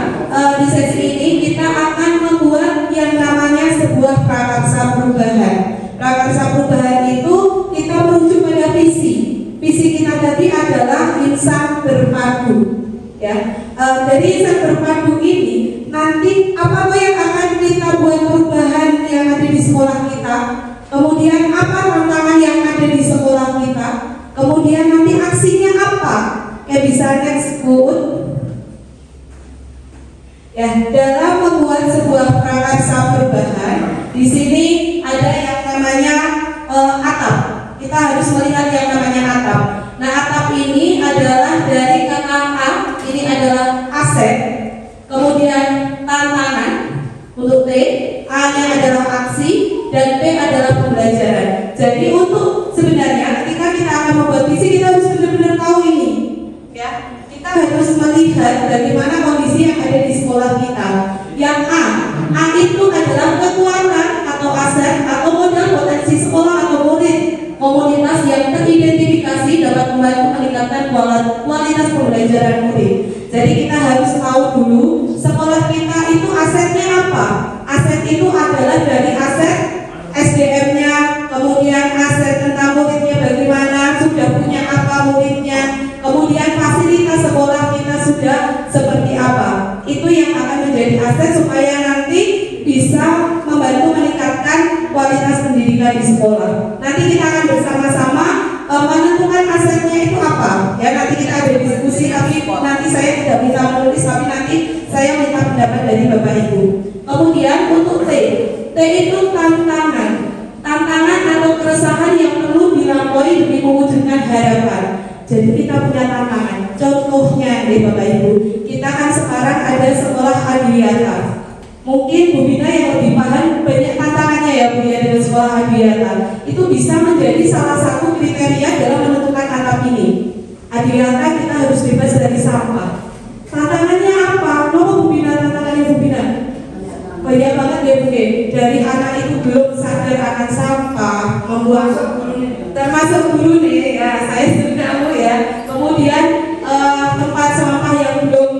di sesi ini kita akan membuat yang namanya sebuah prakarsa perubahan. Prakarsa perubahan itu kita merujuk pada visi. Visi kita tadi adalah insan berpadu. Ya, dari insan berpadu ini nanti apa yang akan kita buat perubahan yang ada di sekolah kita. Kemudian apa tantangan yang ada di sekolah kita. Kemudian nanti aksinya apa? Ya bisa next good. Ya, dalam membuat sebuah prakarsa perubahan, di sini ada yang namanya atap. Kita harus melihat yang namanya atap. Nah, atap ini adalah dari kata A, ini adalah aset. Kemudian tantangan untuk T, A-nya adalah aksi, dan P adalah pembelajaran. Jadi untuk sebenarnya ketika kita akan membuat visi, kita harus benar-benar tahu ini. Ya, kita harus melihat bagaimana kondisi yang ada di sekolah kita. Yang A itu adalah kekuatan atau aset atau modal potensi sekolah atau murid. Komunitas yang teridentifikasi dapat membantu meningkatkan kualitas pembelajaran murid. Jadi kita harus tahu dulu sekolah kita itu asetnya apa. Aset itu adalah dari aset SDM-nya, kemudian aset tentang muridnya bagaimana, sudah punya apa muridnya, kemudian fasilitas sekolah kita sudah seperti apa. Itu yang akan menjadi aset supaya nanti bisa membantu meningkatkan kualitas pendidikan di sekolah. Nanti kita akan bersama-sama menentukan asetnya itu apa. Ya, nanti kita ada diskusi, tapi nanti saya tidak bisa menulis, tapi nanti saya minta pendapat dari Bapak Ibu. Kemudian untuk T itu tantangan atau keresahan yang perlu dilampaui demi mewujudkan harapan. Jadi kita punya tantangan. Contohnya nih Bapak Ibu, kita kan sekarang ada sekolah Hadiyata. Mungkin Bu Bina yang lebih paham banyak tantangannya ya Bu ya dengan sekolah Hadiyata. Itu bisa menjadi salah satu kriteria dalam menentukan atap ini. Hadiyata kita harus bebas dari sampah. Tantangannya apa? Kenapa Bu Bina tantangannya Bu Bina? Banyak banget ya Bu. Dari anak itu belum sadar akan sampah, membuang termasuk guru nih ya, saya sudah Bu ya. Kemudian tempat sampah yang belum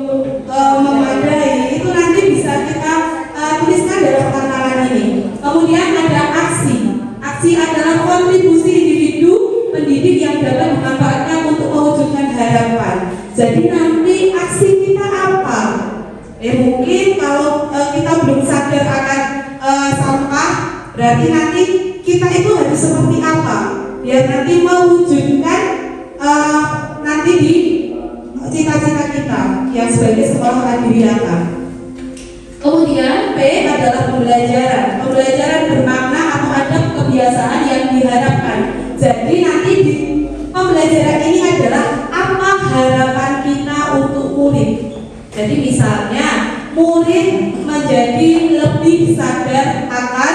memadai itu nanti bisa kita tuliskan dalam tantangan ini. Kemudian ada aksi. Aksi adalah kontribusi individu pendidik yang dapat dimanfaatkan untuk mewujudkan harapan. Jadi nanti aksi kita apa? Mungkin kalau kita belum sadar akan sampah, berarti nanti kita itu harus seperti apa? Biar nanti mewujudkan nanti di cita-cita kita yang sebagai sekolah Hadiyata. Kemudian P adalah pembelajaran. Pembelajaran bermakna atau ada kebiasaan yang diharapkan. Jadi nanti di pembelajaran ini adalah apa harapan kita untuk murid. Jadi misalnya murid menjadi lebih sadar akan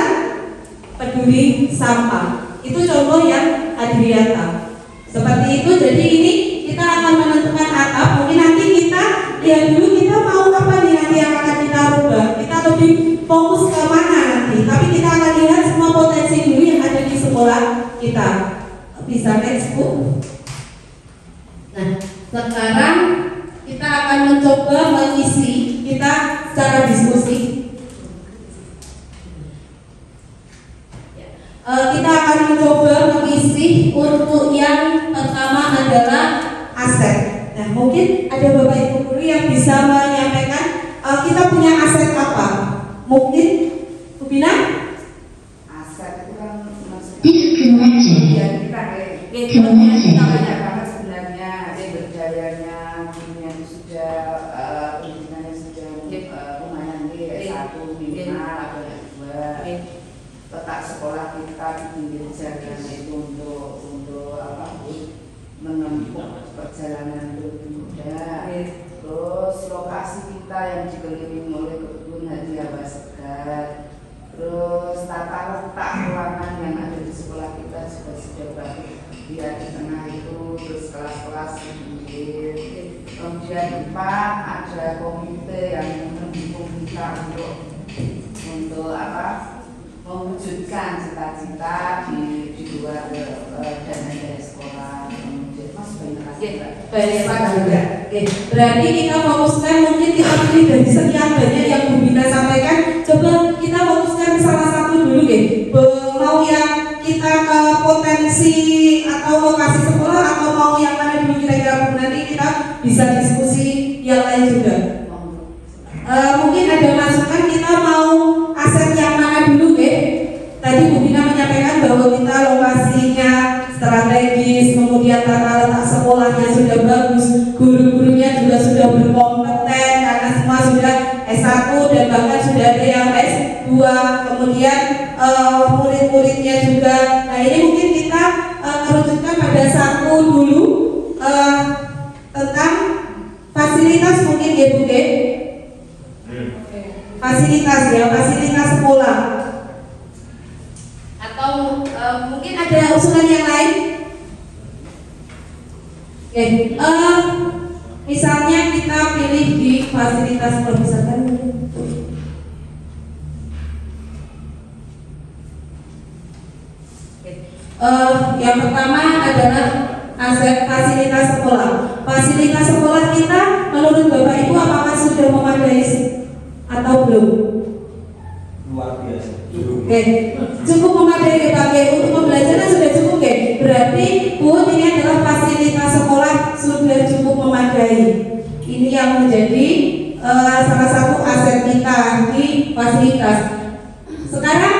peduli sampah. Itu contoh yang Hadiyata. Seperti itu. Jadi ini kita akan menentukan atap. Mungkin nanti kita lihat dulu kita mau apa nih nanti yang akan kita rubah. Kita lebih fokus ke mana nanti. Tapi kita akan lihat semua potensi dulu yang ada di sekolah kita. Bisa next Bu. Nah, sekarang kita akan mencoba mengisi kita secara diskusi. Kita akan mencoba mengisi untuk yang pertama adalah aset. Nah, mungkin ada Bapak Ibu guru yang bisa menyampaikan kita punya aset apa? Mungkin Bu Bina? Aset itu kan maksudnya kita banyak banget sebenarnya, berjayanya, punya sudah pendidikannya sudah lumayan S1 minimal atau S2. Letak sekolah kita di pinggir jalan itu untuk apa Bu? Menempuh perjalanan lebih mudah. Terus lokasi kita yang dikelilingi oleh kebun Hadiah Segar. Terus tata letak ruangan yang ada di sekolah kita juga sudah bagus. Dia di tengah itu, terus kelas-kelas di pinggir. Kemudian depan ada komite yang mendukung kita untuk apa? Mewujudkan cita-cita di luar dana dari sekolah. Mas banyak kasih banyak Pak juga. Berarti kita fokuskan, mungkin kita pilih dari sekian banyak yang Bu Bina sampaikan. Coba kita fokuskan ke salah satu dulu deh. Mau yang kita ke potensi atau lokasi sekolah atau mau yang mana dulu kira-kira Bu, nanti kita bisa diskusi yang lain juga. Mungkin ada masukan kita mau aset yang mana dulu deh. Tadi Bu Bina menyampaikan bahwa kita lokasinya strategis, kemudian tata letak sekolahnya sudah bagus, guru-gurunya juga sudah berkompeten karena semua sudah S1 dan bahkan sudah ada yang S2, kemudian murid-muridnya juga. Nah ini mungkin kita merujukan pada satu dulu tentang fasilitas mungkin ya Bu De. Fasilitas ya, fasilitas sekolah. Atau mungkin ada usulan yang lain? Misalnya kita pilih di fasilitas perpustakaan. Yang pertama adalah aset fasilitas sekolah. Fasilitas sekolah kita menurut Bapak Ibu apakah sudah memadai atau belum? Luar biasa. Oke, cukup memadai dipakai untuk pembelajaran sudah cukup ya. Berarti Bu, ini adalah fasilitas sekolah sudah cukup memadai. Ini yang menjadi salah satu aset kita di fasilitas. Sekarang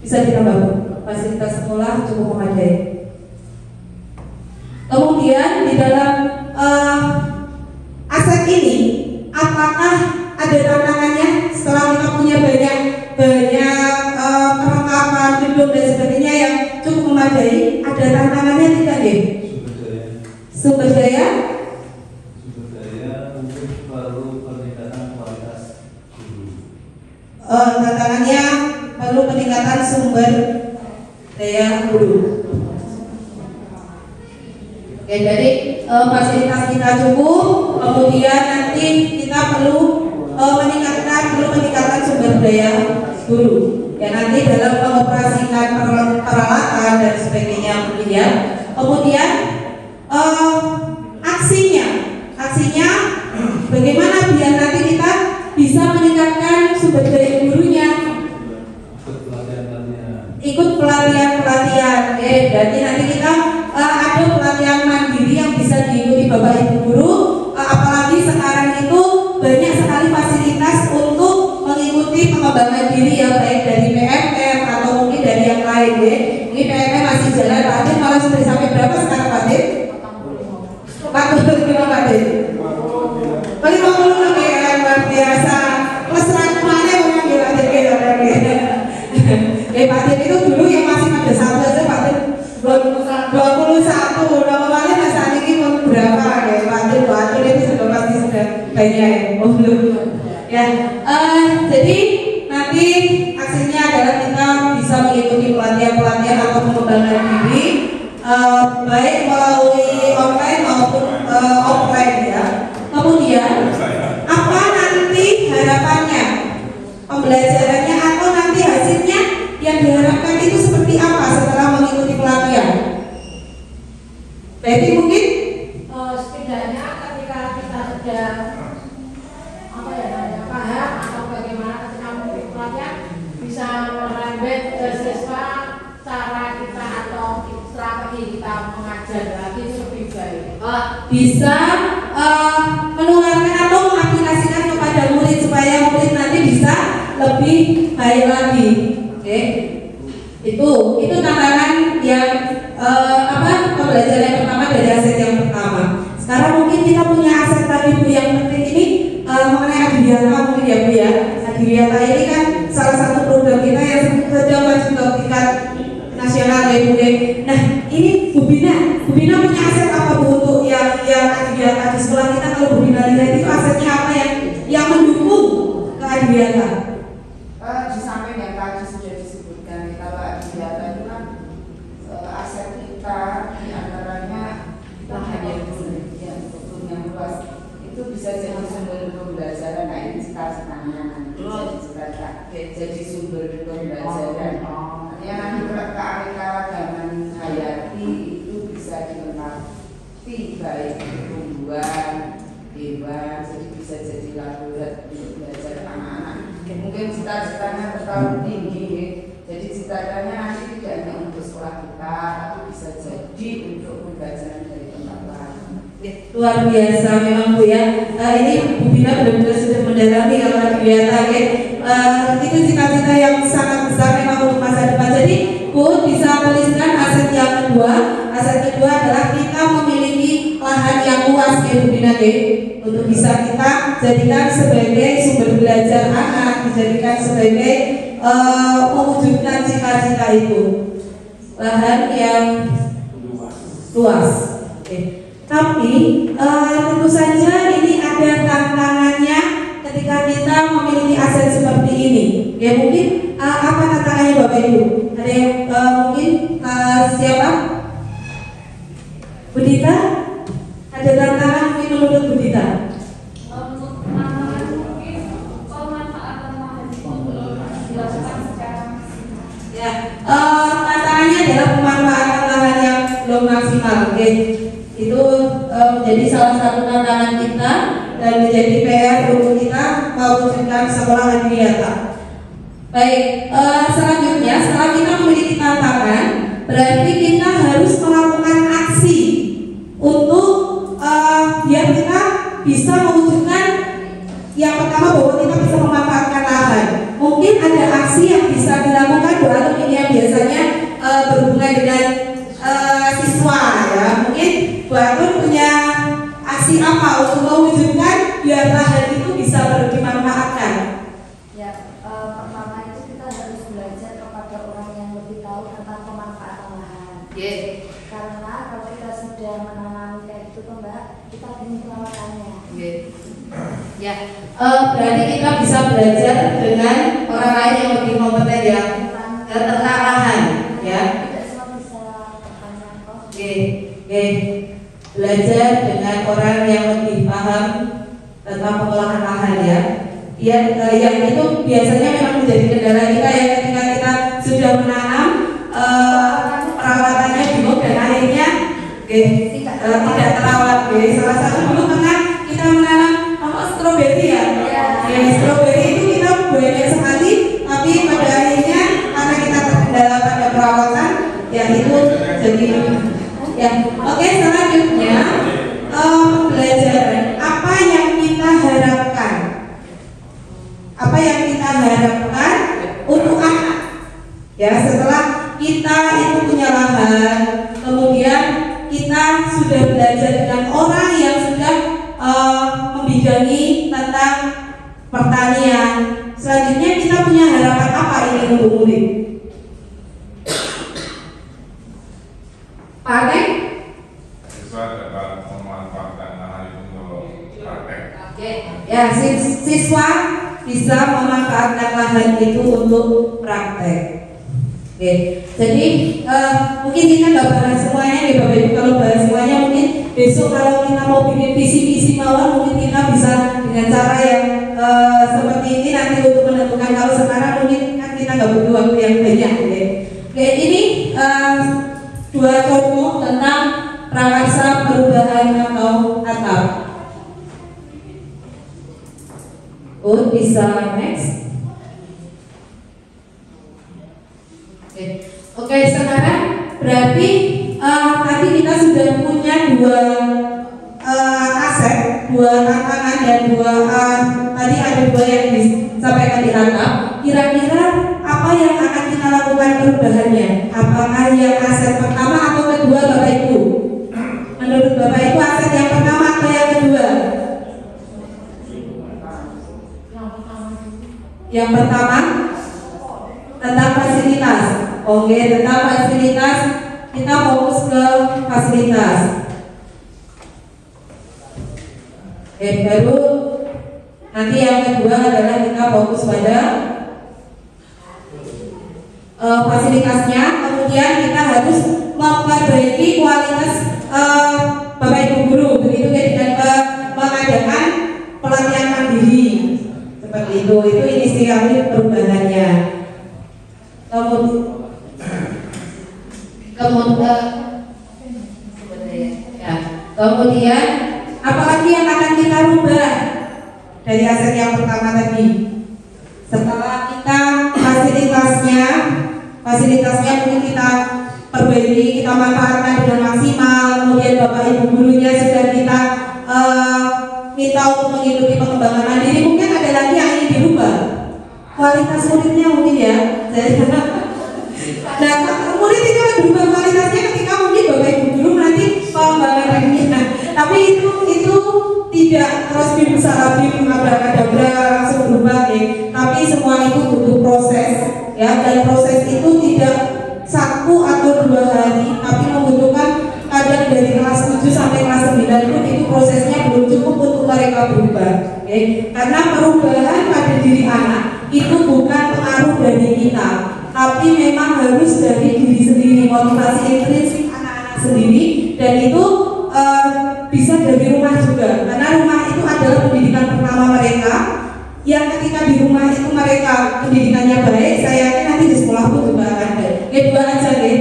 bisa ditambah Bu, fasilitas sekolah cukup memadai. Kemudian di dalam aset ini apakah ada tantangannya setelah kita punya banyak perlengkapan gedung dan sebagainya yang cukup memadai, ada tantangannya tidak deh? Sumber daya mungkin perlu peningkatan kualitas guru. Tantangannya perlu peningkatan sumber daya guru. Oke, jadi fasilitas kita cukup, kemudian nanti kita perlu meningkatkan sumber daya guru. Ya nanti dalam mengoperasikan peralatan dan sebagainya mungkin ya. Kemudian aksinya bagaimana biar nanti kita bisa meningkatkan sumber daya gurunya. Ikut pelatihan, oke. Berarti nanti kita ada pelatihan mandiri yang bisa diikuti Bapak Ibu guru. Apalagi sekarang itu banyak sekali fasilitas untuk mengikuti pengembangan diri ya, baik dari PMM atau mungkin dari yang lain ya. Ini PMM masih jalan, Pak Adit malah sudah sampai berapa sekarang Pak Adit? 45 Pak Adit. 50 lebih luar biasa. Plus rangkumannya memang Pak Adit Pak Adit itu dulu yang masih pada satu aja Pak Adit 21. Udah kemarin saat ini berapa ya Pak Adit itu sudah pasti sudah banyak ya. Oh belum ya. Jadi nanti aksinya adalah kita bisa mengikuti pelatihan atau pengembangan diri baik melalui online maupun offline ya. Kemudian apa nanti harapannya pembelajarannya atau nanti hasilnya yang diharapkan itu seperti apa setelah mengikuti pelatihan? Berarti mungkin setidaknya ketika kita sudah paham atau bagaimana ketika mengikuti pelatihan bisa merembet ke siswa cara kita atau strategi kita mengajar lagi lebih baik. Bisa menularkan atau mengaplikasikan kepada murid supaya murid nanti bisa lebih baik lagi. Oke, itu tantangan yang pembelajaran yang pertama dari aset yang pertama. Sekarang mungkin kita punya aset tadi Bu yang penting ini mengenai Adiwiyata mungkin ya Bu ya. Adiwiyata ini kan salah satu program kita yang sedang masuk ke tingkat nasional ya Bu. Nah ini Bu Bina punya aset apa Bu untuk yang Adiwiyata di sekolah kita? Kalau Bu Bina lihat itu asetnya apa yang mendukung ke Adiwiyata? Di samping yang tadi sudah disebutkan, kalau Adiwiyata itu kan aset kita diantaranya lahan yang luas itu bisa jadi sumber pembelajaran. Nah ini cita-citanya nanti jadi sumber pembelajaran. Yang nanti keanekaragaman hayati itu bisa dilengkapi baik tumbuhan, hewan, jadi bisa jadi laboratorium untuk belajar anak-anak. Mungkin cita-citanya terlalu tinggi, jadi cita-citanya nanti tidak hanya untuk sekolah kita, tapi bisa jadi untuk pembelajaran dari tempat lain. Luar biasa memang Bu ya. Ini Bu Bina benar-benar sudah mendalami kalau Adiwiyata ya. Itu cita-cita yang sangat besar memang untuk masa depan. Jadi Bu bisa tuliskan aset yang kedua. Aset kedua adalah kita memiliki lahan yang luas ya Bu Bina ya. Untuk bisa kita jadikan sebagai sumber belajar anak, dijadikan sebagai mewujudkan cita-cita itu. Lahan yang luas. Oke. Tapi tentu saja ini ada tantangannya ketika kita memiliki aset seperti ini. Ya mungkin apa tantangannya Bapak Ibu? Ada yang mungkin siapa? Bu Dita? Ada Ada tantangan mungkin menurut Bu Dita? Untuk tantangan mungkin pemanfaatan lahan itu belum dilakukan secara maksimal. Ya, tantangannya adalah pemanfaatan lahan yang belum maksimal. Oke, itu menjadi salah satu tantangan kita dan menjadi PR untuk kita mewujudkan sekolah Adriata. Baik, selanjutnya setelah kita memiliki tantangan, berarti kita harus melakukan aksi untuk biar kita bisa mewujudkan yang pertama bahwa kita bisa memanfaatkan lahan. Mungkin ada aksi yang bisa dilakukan Bu Anum ini yang biasanya berhubungan dengan siswa ya. Mungkin Bu Anum punya aksi apa untuk mewujudkan biar lahan itu bisa dimanfaatkan? Ya, pertama itu kita harus belajar kepada orang yang lebih tahu tentang pemanfaatan lahan. Yeah. Karena kalau kita sudah menanam kayak gitu tuh Mbak, kita bingung perawatannya. Yeah. Ya, berarti kita bisa belajar dengan orang lain yang lebih kompeten ya tentang lahan, ya. Tidak semua bisa bertanya kok. Oke. Belajar dengan orang yang lebih paham tentang pengolahan lahan ya. Yang itu biasanya memang menjadi kendala kita ya ketika kita sudah menanam perawatannya bingung dan akhirnya tidak terawat. Salah satu dulu karena kita menanam stroberi ya. Stroberi itu kita banyak sekali, tapi pada akhirnya karena kita terkendala pada perawatan, ya itu jadi ya. Oke, selanjutnya pembelajaran apa yang kita harapkan? Apa yang kita harapkan untuk anak? Ya, setelah kita itu punya lahan, kemudian kita sudah belajar dengan orang yang sudah membidangi tentang pertanian. Selanjutnya kita punya harapan apa ini untuk murid? Pakai? Siswa dapat memanfaatkan lahan itu untuk praktek. Ya, siswa bisa memanfaatkan lahan itu untuk praktek. Oke, jadi mungkin kita nggak bahas semuanya nih Bapak Ibu. Kalau bahas semuanya mungkin besok kalau kita mau bikin visi mawar mungkin kita bisa dengan cara yang seperti ini nanti untuk menentukan. Kalau sekarang mungkin kan kita nggak butuh waktu yang banyak. Oke, ini dua contoh tentang prakarsa perubahan atau atap. Bisa next. Oke, sekarang berarti tadi kita sudah punya dua aset, dua tantangan dan tadi ada dua yang disampaikan di atap. Kira-kira apa yang akan kita lakukan perubahannya? Apakah yang aset pertama atau kedua Bapak Ibu? Menurut Bapak Ibu aset yang pertama atau yang kedua? Yang pertama tentang fasilitas. Oke, tentang fasilitas kita fokus ke fasilitas. Oke, baru nanti yang kedua adalah kita fokus pada fasilitasnya. Kemudian kita harus memperbaiki kualitas Bapak Ibu guru. Begitu dengan mengadakan pelatihan mandiri. Seperti itu inisiatif perubahannya. Kemudian apalagi yang akan kita rubah dari aset yang pertama tadi? Setelah kita fasilitasnya mungkin kita perbaiki, kita manfaatkan dengan maksimal. Kemudian Bapak Ibu gurunya sudah kita minta untuk mengikuti pengembangan mandiri. Mungkin ada lagi yang ingin dirubah, kualitas muridnya mungkin ya. Nah, murid itu akan berubah kualitasnya ketika mungkin Bapak Ibu guru nanti pengembangan tekniknya. Tapi itu tidak terus bim abrakadabra langsung berubah ya. Tapi semua itu butuh proses ya, dan proses itu tidak 1 atau 2 hari, tapi membutuhkan kadang dari kelas 7 sampai kelas 9 pun itu prosesnya belum cukup untuk mereka berubah. Karena perubahan pada diri anak itu bukan pengaruh dari kita, tapi memang harus dari diri sendiri, motivasi intrinsik anak-anak sendiri, dan itu bisa dari rumah juga, karena rumah itu adalah pendidikan pertama mereka. Yang ketika di rumah itu mereka pendidikannya baik, saya yakin nanti di sekolah pun juga akan baik. Oke, dua aja deh.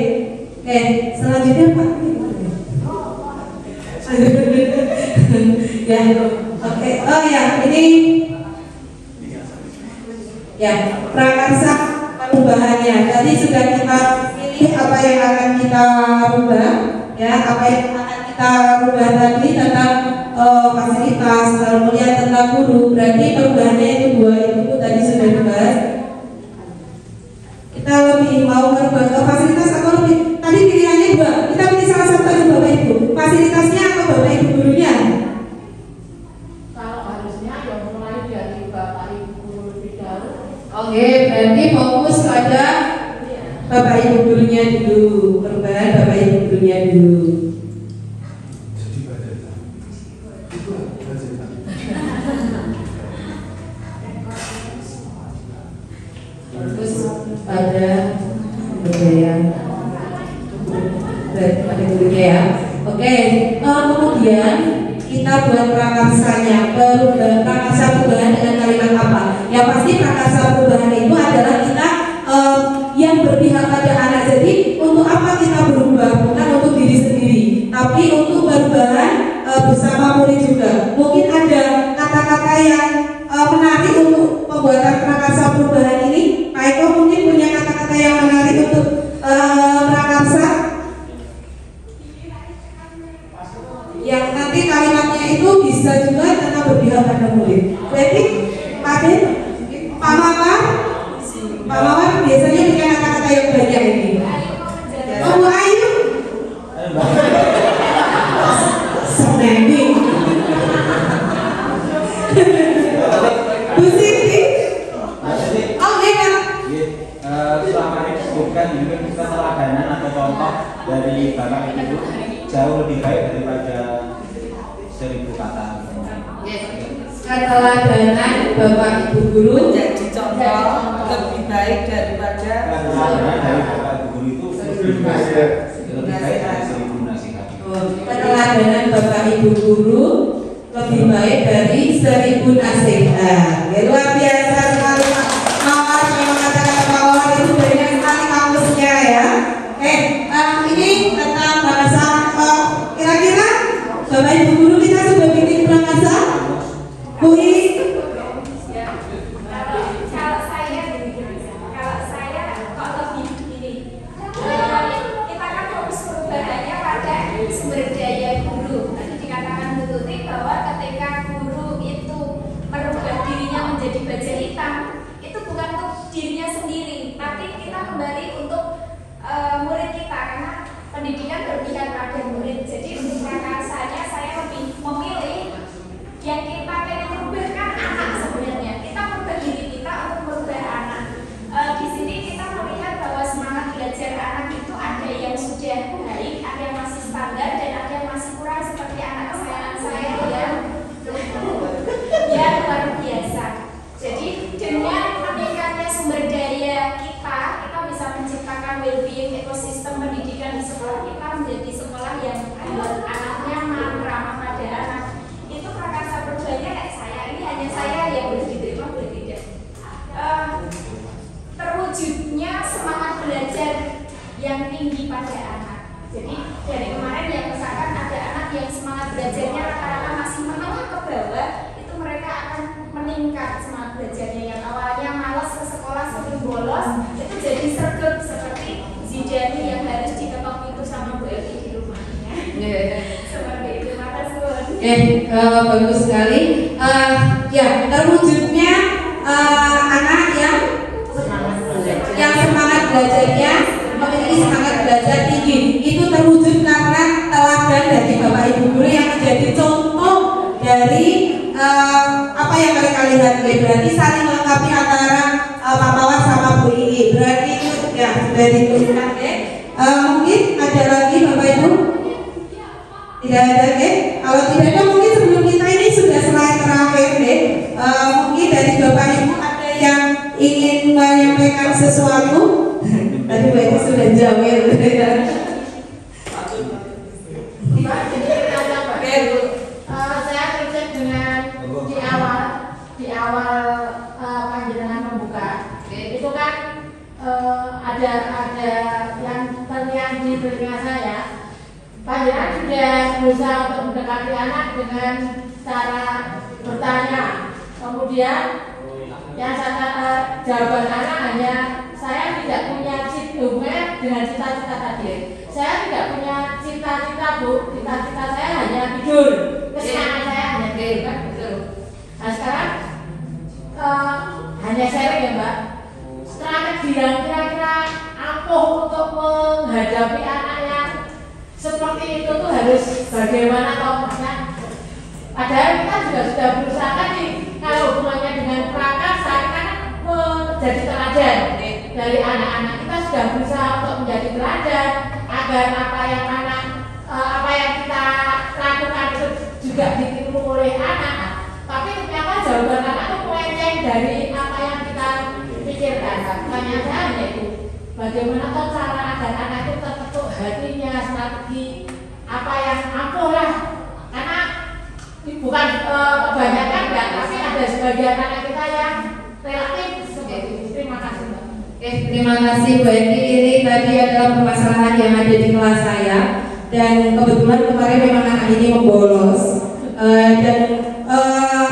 Oke, selanjutnya Pak. Ya, oke. Oh ya, ini ya prakarsa perubahannya. Tadi sudah kita pilih apa yang akan kita rubah, ya apa yang akan kita rubah tadi tentang fasilitas, kemudian tentang guru. Berarti perubahannya itu dua itu tadi sudah dibahas. Kita lebih mau merubah ke fasilitas atau lebih tadi pilihannya dua. Kita pilih salah satu aja Bapak Ibu. Fasilitasnya atau Bapak Ibu gurunya? Kalau harusnya ya mulai dari Bapak Ibu guru lebih dahulu. Oke, berarti fokus pada Bapak Ibu gurunya dulu. Perubahan Bapak Ibu gurunya dulu. Terus pada budaya pada gurunya ya. Oke, kemudian kita buat prakarsanya. Prakarsa perubahan dengan kalimat apa? Ya pasti prakarsa perubahan itu adalah kita yang berpihak pada anak. Jadi untuk apa kita berubah? Bukan untuk diri sendiri, tapi untuk perubahan bersama murid juga. Mungkin ada kata-kata yang menarik untuk pembuatan prakarsa perubahan ini. Pak Eko mungkin punya kata-kata yang menarik untuk prakarsa yang nanti kalimatnya itu bisa juga tentang berpihak pada murid. Berarti Pak Den, Pak Mawar biasanya punya kata-kata yang banyak ini. Oh Bu Ayu, Seneng. Bu Siti, oh iya. Selama ini disebutkan juga kita teladanan atau contoh dari Bapak Ibu jauh lebih baik daripada 1000 kata. Keteladanan Bapak Ibu guru jadi contoh lebih baik daripada keteladanan dari Bapak Ibu guru itu lebih baik dari 1000 nasihat. Keteladanan Bapak Ibu guru lebih baik dari 1000 nasihat. Ya, luar biasa sekali Pak Mawar. Memang kata-kata Pak Mawar itu banyak sekali kamusnya ya. Ini tentang bahasa. Kira-kira Bapak Ibu guru kita sudah bikin prakarsa? Bu I? Kalau saya kok lebih ini, kita kan fokus perubahannya pada sumber daya guru. Tadi dikatakan Bu Tuti bahwa ketika guru itu merubah dirinya menjadi baja hitam, itu bukan untuk dirinya sendiri, tapi kita kembali untuk murid kita, karena pendidikan berpihak pada murid. Jadi untuk prakarsanya saya lebih memilih yang kita pengen merubah kan anak sebenarnya. Kita merubah diri kita untuk merubah anak. Di sini kita melihat bahwa semangat belajar anak itu ada yang sudah baik, ada yang masih standar, dan ada yang masih kurang seperti anak kesayangan saya yang luar biasa. Jadi dengan meningkatnya sumber daya kita bisa menciptakan well-being ekosistem pendidikan di sekolah kita menjadi sekolah yang anaknya ramah pada anak. Itu prakarsa perubahannya kayak saya, ini hanya saya yang boleh diterima, boleh tidak. Terwujudnya semangat belajar yang tinggi pada anak. Jadi dari kemarin yang misalkan ada anak yang semangat belajarnya rata-rata masih menengah ke bawah, itu mereka akan meningkat semangat belajarnya. Yang awalnya malas ke sekolah sering bolos, itu jadi sergap seperti Zidane yang harus diketok itu sama Bu Eli di rumahnya. Seperti itu, makasih. Bagus sekali. Ya, terwujudnya anak yang semangat belajarnya memiliki semangat belajar tinggi. Itu terwujud karena teladan dari Bapak Ibu guru yang menjadi contoh dari apa yang mereka lihat. Berarti saling melengkapi antara Pak Mawar sama Bu Ii. Berarti itu ya sudah dituliskan ya. Mungkin ada lagi Bapak Ibu? Tidak ada ya? Kalau tidak ada mungkin sebelum kita ini sudah slide terakhir deh. Mungkin dari Bapak Ibu ada yang ingin menyampaikan sesuatu. Tadi Bu Ii sudah jawab. yang di telinga saya, panjenengan sudah berusaha untuk mendekati anak dengan cara bertanya. Kemudian yang jawaban anak hanya saya tidak punya cita dengan cita-cita tadi. Saya tidak punya cita-cita Bu, cita-cita saya hanya tidur. Kesenangan saya hanya tidur kan betul. Nah sekarang hanya sharing ya Mbak. Strategi yang kira-kira ampuh untuk menghadapi anak yang seperti itu tuh harus bagaimana tokohnya. Padahal kita juga sudah berusaha kan nih, kalau hubungannya dengan perangkat saya kan menjadi teladan dari anak-anak. Kita sudah berusaha untuk menjadi teladan agar apa yang kita lakukan itu juga ditiru oleh anak. Tapi ternyata jawaban anak itu melenceng dari apa yang kita pikirkan. Pertanyaan saya hanya itu, bagaimana toh cara agar anak itu terketuk hatinya, strategi apa yang ampuh lah. Karena bukan kebanyakan ya, tapi ada sebagian anak kita yang relatif seperti itu. Terima kasih Mbak. Oke, terima kasih Bu Edi. Ini tadi adalah permasalahan yang ada di kelas saya, dan kebetulan kemarin memang anak ini membolos, dan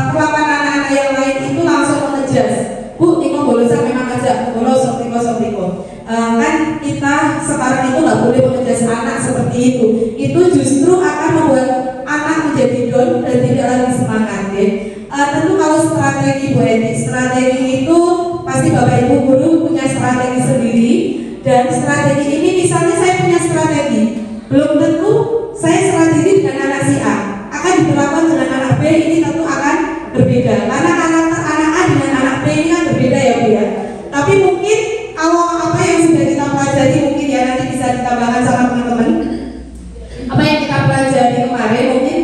perlakuan anak-anak yang lain itu langsung mengejas, Bu, ini bolosan memang aja bolos sopiko. Kan kita sekarang itu nggak boleh mengejas anak seperti itu. Itu justru akan membuat anak menjadi down dan tidak lagi semangat ya. Tentu kalau strategi Bu Edi, strategi itu pasti Bapak Ibu guru punya strategi sendiri, dan strategi ini misalnya saya punya strategi, belum tentu saya strategi dengan anak si A akan diberlakukan dengan anak B, ini tentu akan berbeda karena karakter anak A dengan anak B ini kan berbeda ya Bu ya. Tapi mungkin kalau apa yang sudah kita pelajari mungkin ya nanti bisa ditambahkan sama teman-teman. Apa yang kita pelajari kemarin mungkin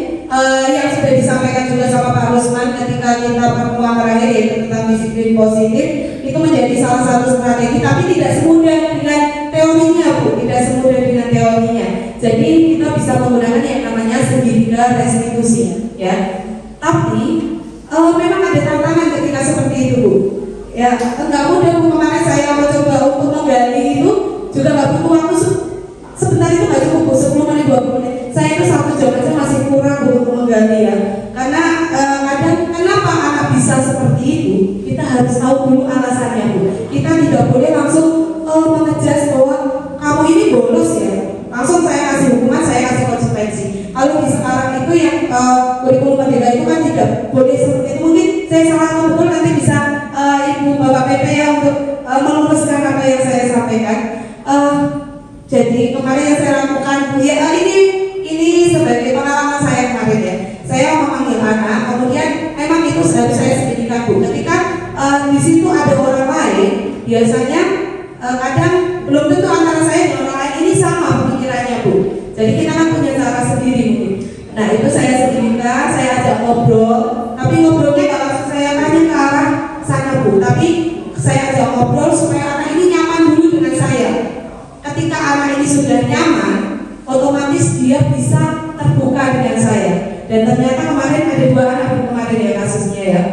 yang sudah disampaikan juga sama Pak Rusman ketika kita pertemuan terakhir yaitu tentang disiplin positif, itu menjadi salah satu strategi, tapi tidak semudah dengan teorinya Bu, tidak semudah dengan teorinya. Jadi kita bisa menggunakan yang namanya segitiga restitusi ya. Tapi memang ada tantangan ketika seperti itu Bu. Ya, enggak mudah Bu. Kemarin saya mencoba untuk menggali itu juga nggak butuh waktu sebentar, itu nggak cukup Bu, 10 menit 20 menit. Saya itu 1 jam aja masih kurang Bu untuk menggali ya. Karena kadang kenapa anak bisa seperti itu, kita harus tahu dulu alasannya Bu. Kita tidak boleh langsung mengejas bahwa kamu ini bolos ya, langsung saya kasih hukuman, saya kasih konsekuensi. Kalau di sekarang itu yang kurikulum merdeka itu kan tidak boleh seperti itu. Mungkin saya salah betul, nanti bisa Ibu Bapak PP ya untuk meluruskan apa yang saya sampaikan. Jadi kemarin yang saya lakukan Bu ya, ini sebagai pengalaman saya kemarin ya. Saya memanggil anak, kemudian memang itu harus saya sendirikan Bu. Ketika di situ ada orang lain, biasanya kadang belum tentu antara saya dan orang lain ini sama pemikirannya Bu. Jadi kita kan punya cara sendiri mungkin. Nah itu saya sendirikan, saya ajak ngobrol, tapi ngobrolnya gak langsung saya tanya ke arah sana Bu, tapi saya ajak ngobrol supaya anak ini nyaman dulu dengan saya. Ketika anak ini sudah nyaman, otomatis dia bisa terbuka dengan saya. Dan ternyata kemarin ada 2 anak kemarin ya kasusnya ya.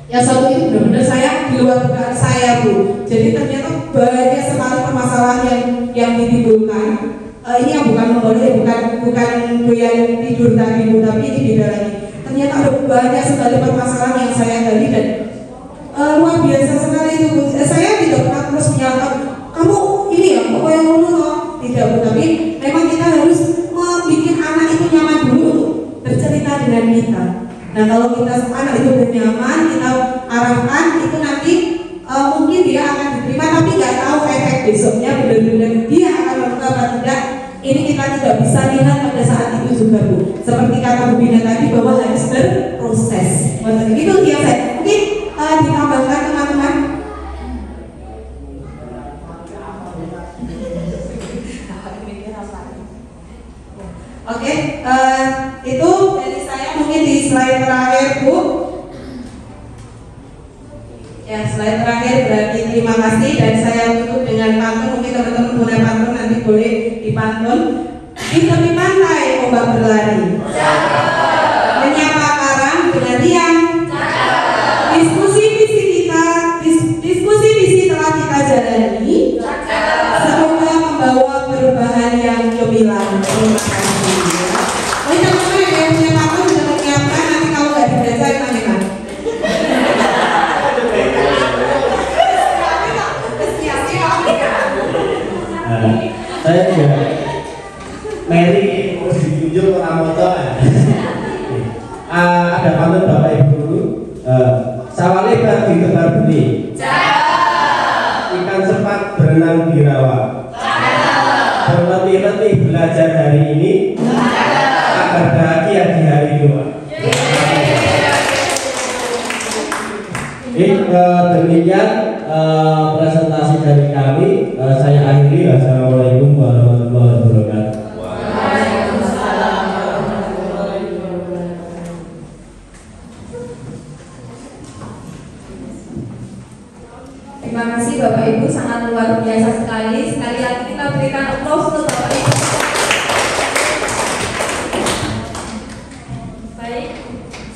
Yang satu itu benar-benar saya di luar dugaan saya Bu. Jadi ternyata banyak sekali permasalahan yang ditimbulkan. Ini yang bukan memboleh, bukan doyan tidur tadi Bu, tapi ini beda lagi. Ternyata ada banyak sekali permasalahan yang saya gali dan luar biasa sekali itu Bu. Saya tidak pernah terus menyalahkan kamu ini ya, kok yang dulu toh tidak Bu, tapi memang kita harus membuat anak itu nyaman dulu untuk bercerita dengan kita. Nah kalau kita anak itu udah nyaman, kita arahkan itu nanti mungkin dia akan diterima, tapi nggak tahu efek besoknya benar-benar dia akan melakukan apa tidak. Ini kita tidak bisa lihat pada saat itu juga Bu. Seperti kata Bu Bina tadi bahwa harus berproses. Itu dia saya. Mungkin ditambahkan teman-teman. Oke, itu dari saya mungkin di slide terakhir Bu. Ya, slide terakhir berarti terima kasih dan saya tutup dengan pantun. Mungkin teman-teman punya pantun nanti boleh dipantun. Di tepi pantai ombak berlari, menyapa karang dengan riang. Diskusi visi telah kita jalani. Semoga membawa perubahan bahan yang cemilan. Terima kasih ya. Oh ini teman-teman yang punya papan sudah menyiapkan, nanti kalau nggak dibaca gimana? Saya juga Mary mau ditunjuk orang motor. Ada pantun Bapak Ibu. Sawale bagi tebar benih. Ikan sepat berenang di rawa. Berletih-letih belajar hari ini agar bahagia di hari tua. Demikian presentasi dari kami. Saya akhiri. Assalamualaikum warahmatullahi wabarakatuh. Terima kasih Bapak Ibu, sangat luar biasa sekali. Sekali lagi kita berikan applause untuk Bapak Ibu. Baik,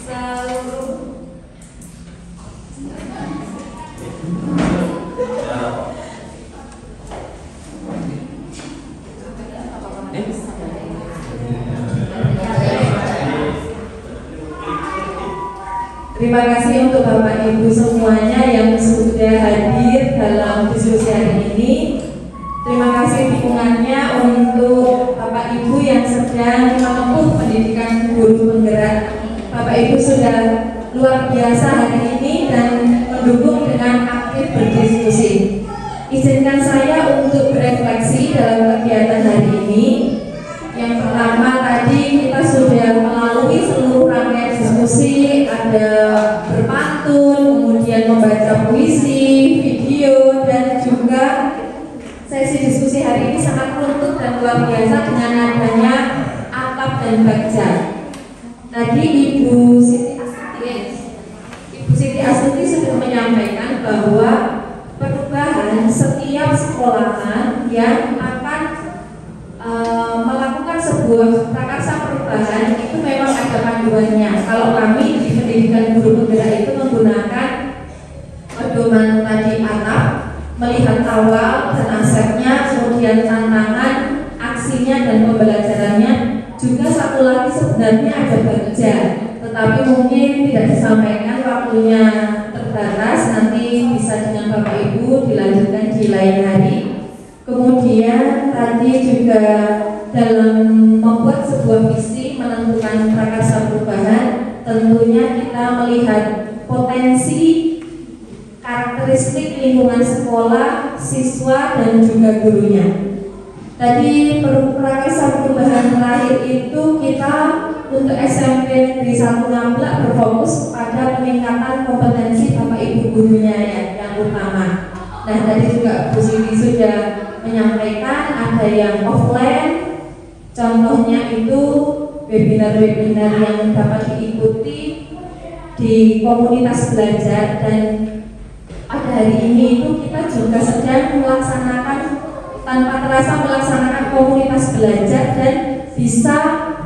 seluruh terima kasih untuk Bapak Ibu semuanya yang sudah hadir dalam diskusi hari ini. Terima kasih dukungannya untuk Bapak Ibu yang sedang menempuh pendidikan guru penggerak. Bapak Ibu sudah luar biasa hari ini dan mendukung dengan aktif berdiskusi. Izinkan saya untuk berefleksi dalam kegiatan hari ini. Yang pertama tadi kita sudah melalui seluruh rangkaian diskusi, ada berpantun, kemudian membaca puisi, video, dan juga sesi diskusi hari ini sangat runtut dan luar biasa dengan adanya atap dan bagja. Tadi Ibu Siti Astuti sudah menyampaikan bahwa perubahan setiap sekolahan yang akan melakukan sebuah prakarsa perubahan itu memang ada panduannya. Kalau kami di pendidikan guru penggerak itu menggunakan pedoman tadi atap, melihat awal dan asetnya, kemudian tantangan, aksinya dan pembelajarannya. Juga satu lagi sebenarnya ada bagja, tetapi mungkin tidak disampaikan, waktunya terbatas, nanti bisa dengan Bapak Ibu dilanjutkan di lain hari. Kemudian tadi juga dalam membuat sebuah visi menentukan prakarsa perubahan, tentunya kita melihat potensi karakteristik lingkungan sekolah, siswa dan juga gurunya. Tadi prakarsa perubahan terakhir itu kita untuk SMP Negeri 1 Ngamblak berfokus pada peningkatan kompetensi Bapak Ibu gurunya yang utama. Nah tadi juga Bu Siti sudah menyampaikan ada yang offline, contohnya itu webinar-webinar yang dapat diikuti di komunitas belajar, dan pada hari ini itu kita juga sedang melaksanakan tanpa terasa melaksanakan komunitas belajar dan bisa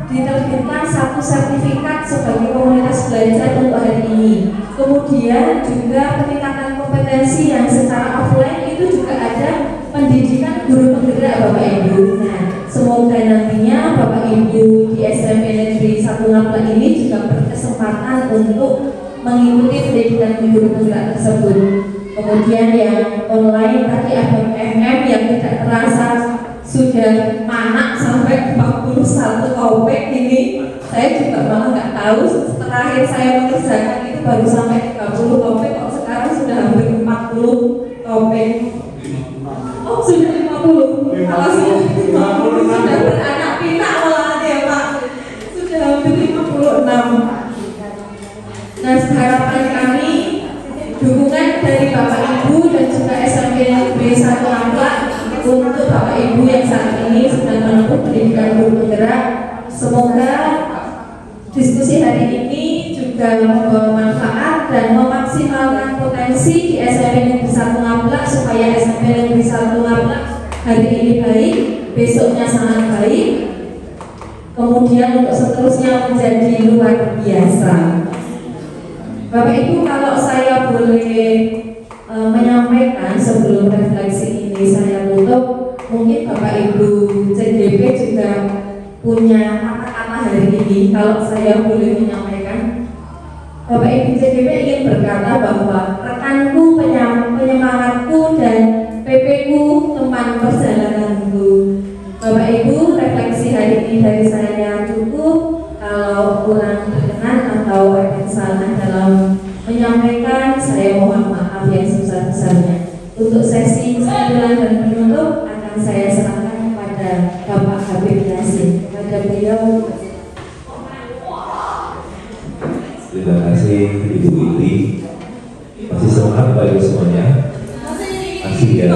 diterbitkan satu sertifikat sebagai komunitas belajar untuk hari ini. Kemudian juga peningkatan kompetensi yang secara offline itu juga ada pendidikan guru penggerak Bapak Ibu. Nah, semoga nantinya Bapak Ibu di SMP Negeri 1 Ngamblak ini juga berkesempatan untuk mengikuti pendidikan guru penggerak tersebut. Kemudian yang online tadi ada MM yang tidak terasa sudah manak sampai 41 topik ini. Saya juga malah nggak tahu, terakhir saya mengerjakan itu baru sampai 30 topik, kok sekarang sudah hampir 40 topik. Oh sudah 50. Kalau sudah 50 sudah beranak pinak malah ya Pak. Sudah hampir 56. Nah harapan kami dukungan dari Bapak Ibu dan juga SMP Negeri 1 Ngamblak untuk Bapak Ibu yang saat ini sedang menempuh pendidikan guru penggerak. Semoga diskusi hari ini juga membawa manfaat dan memaksimalkan potensi di SMP Negeri 1 Ngamblak supaya SMP Negeri 1 Ngamblak hari ini baik, besoknya sangat baik, kemudian untuk seterusnya menjadi luar biasa. Bapak Ibu, kalau saya boleh menyampaikan sebelum refleksi ini saya tutup, mungkin Bapak Ibu punya kata-kata hari ini, kalau saya boleh menyampaikan, Bapak Ibu CDP ingin berkata bahwa rekanku, penyemangatku, dan PP-ku, teman perjalananku. Bapak Ibu, refleksi hari ini dari saya cukup. Kalau kurang berkenan atau ada kesalahan dalam menyampaikan, saya mohon maaf yang sebesar-besarnya. Untuk sesi kesimpulan dan penutup akan saya serahkan kepada Bapak Habib Yasin. Kepada beliau. Terima kasih Ibu Ili. Masih semangat Bapak Ibu semuanya? Masih ya.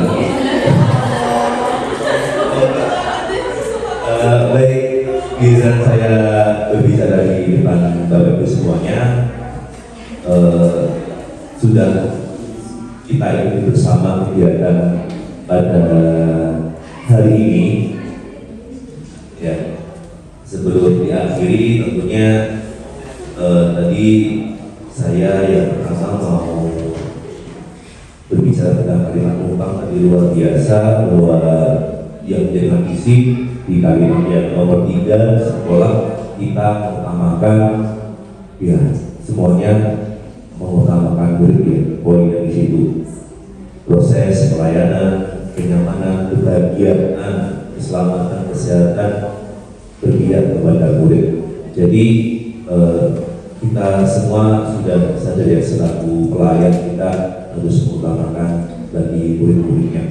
Baik, giliran saya berbicara di depan Bapak Ibu semuanya. Sudah kita ikuti bersama kegiatan pada hari ini. Ya, sebelum diakhiri tentunya tadi saya yang pertama mau berbicara tentang kalimat numpang tadi luar biasa, bahwa yang menjadi visi di kalimat yang nomor 3, sekolah kita mengutamakan ya semuanya mengutamakan murid ya, poin dari situ. Proses pelayanan, kenyamanan, kebahagiaan, keselamatan, kesehatan berpihak kepada murid. Jadi kita semua sudah sadar ya, selaku pelayan kita harus mengutamakan bagi murid-muridnya.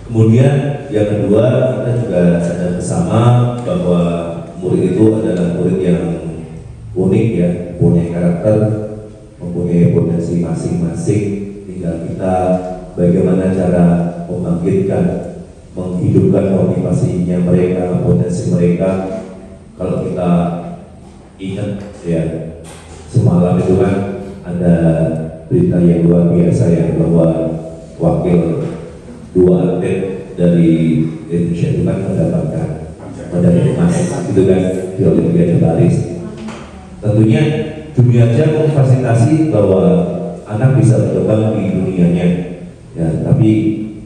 Kemudian yang kedua, kita juga sadar bersama bahwa murid itu adalah murid yang unik ya, punya karakter, mempunyai potensi masing-masing. Tinggal kita bagaimana cara membangkitkan, menghidupkan motivasinya mereka, potensi mereka. Kalau kita ingat ya, semalam itu kan ada berita yang luar biasa ya, bahwa wakil 2 atlet dari Indonesia itu kan mendapatkan medali emas gitu kan di Olimpiade Paris. Tentunya dunia aja memfasilitasi bahwa anak bisa berkembang di dunianya ya, tapi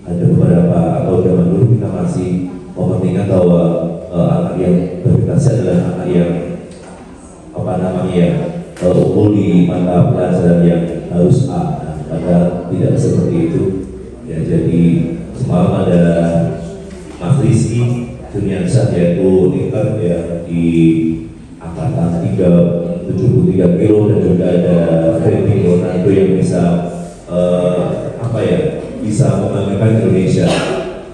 ada beberapa, atau zaman dulu kita masih mementingkan bahwa anak yang berprestasi adalah anak yang apa namanya ya, unggul di mata pelajaran yang harus A. Nah, padahal tidak seperti itu ya. Jadi semalam ada Mas Rizky Juniansah, yaitu nikah ya di angkatan 73 kilo, dan juga ada Freddy Leonardo yang bisa apa ya, bisa membanggakan Indonesia.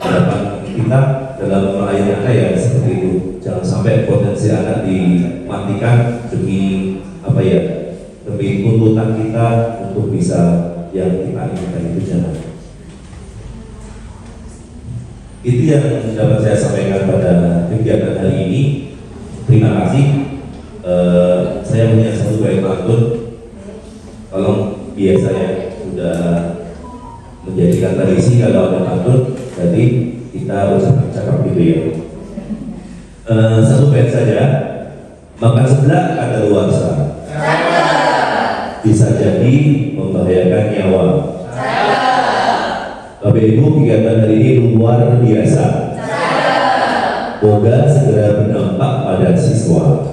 Harapan kita dalam melayani anak ya seperti itu, jangan sampai potensi anak dimatikan demi apa ya, demi tuntutan kita untuk bisa yang kita inginkan itu jangan. Itu yang dapat saya sampaikan pada kegiatan hari ini. Terima kasih. Saya punya satu baik pantun. Tolong biasanya sudah menjadikan tradisi kalau ada pantun, jadi kita bercakap gitu ya. Satu bait saja. Makan sebelah ada luasa, bisa jadi membahayakan nyawa. Bapak Ibu, kegiatan hari ini luar biasa. Semoga segera berdampak pada siswa.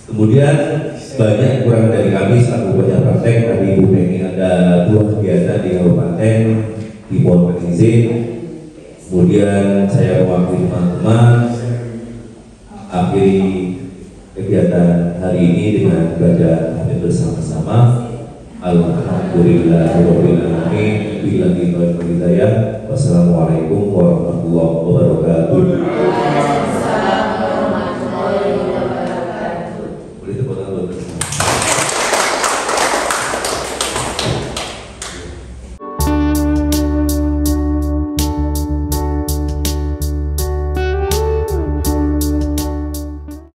Kemudian banyak kurang dari kami selaku banyak praktek. Tadi Ibu Penny ada 2 kegiatan di kabupaten, di mohon izin. Kemudian saya mewakili teman-teman akhiri kegiatan hari ini dengan belajar bersama-sama. Alhamdulillahirabbil alamin. Billahi taufiq wal hidayah. Wassalamualaikum warahmatullahi wabarakatuh.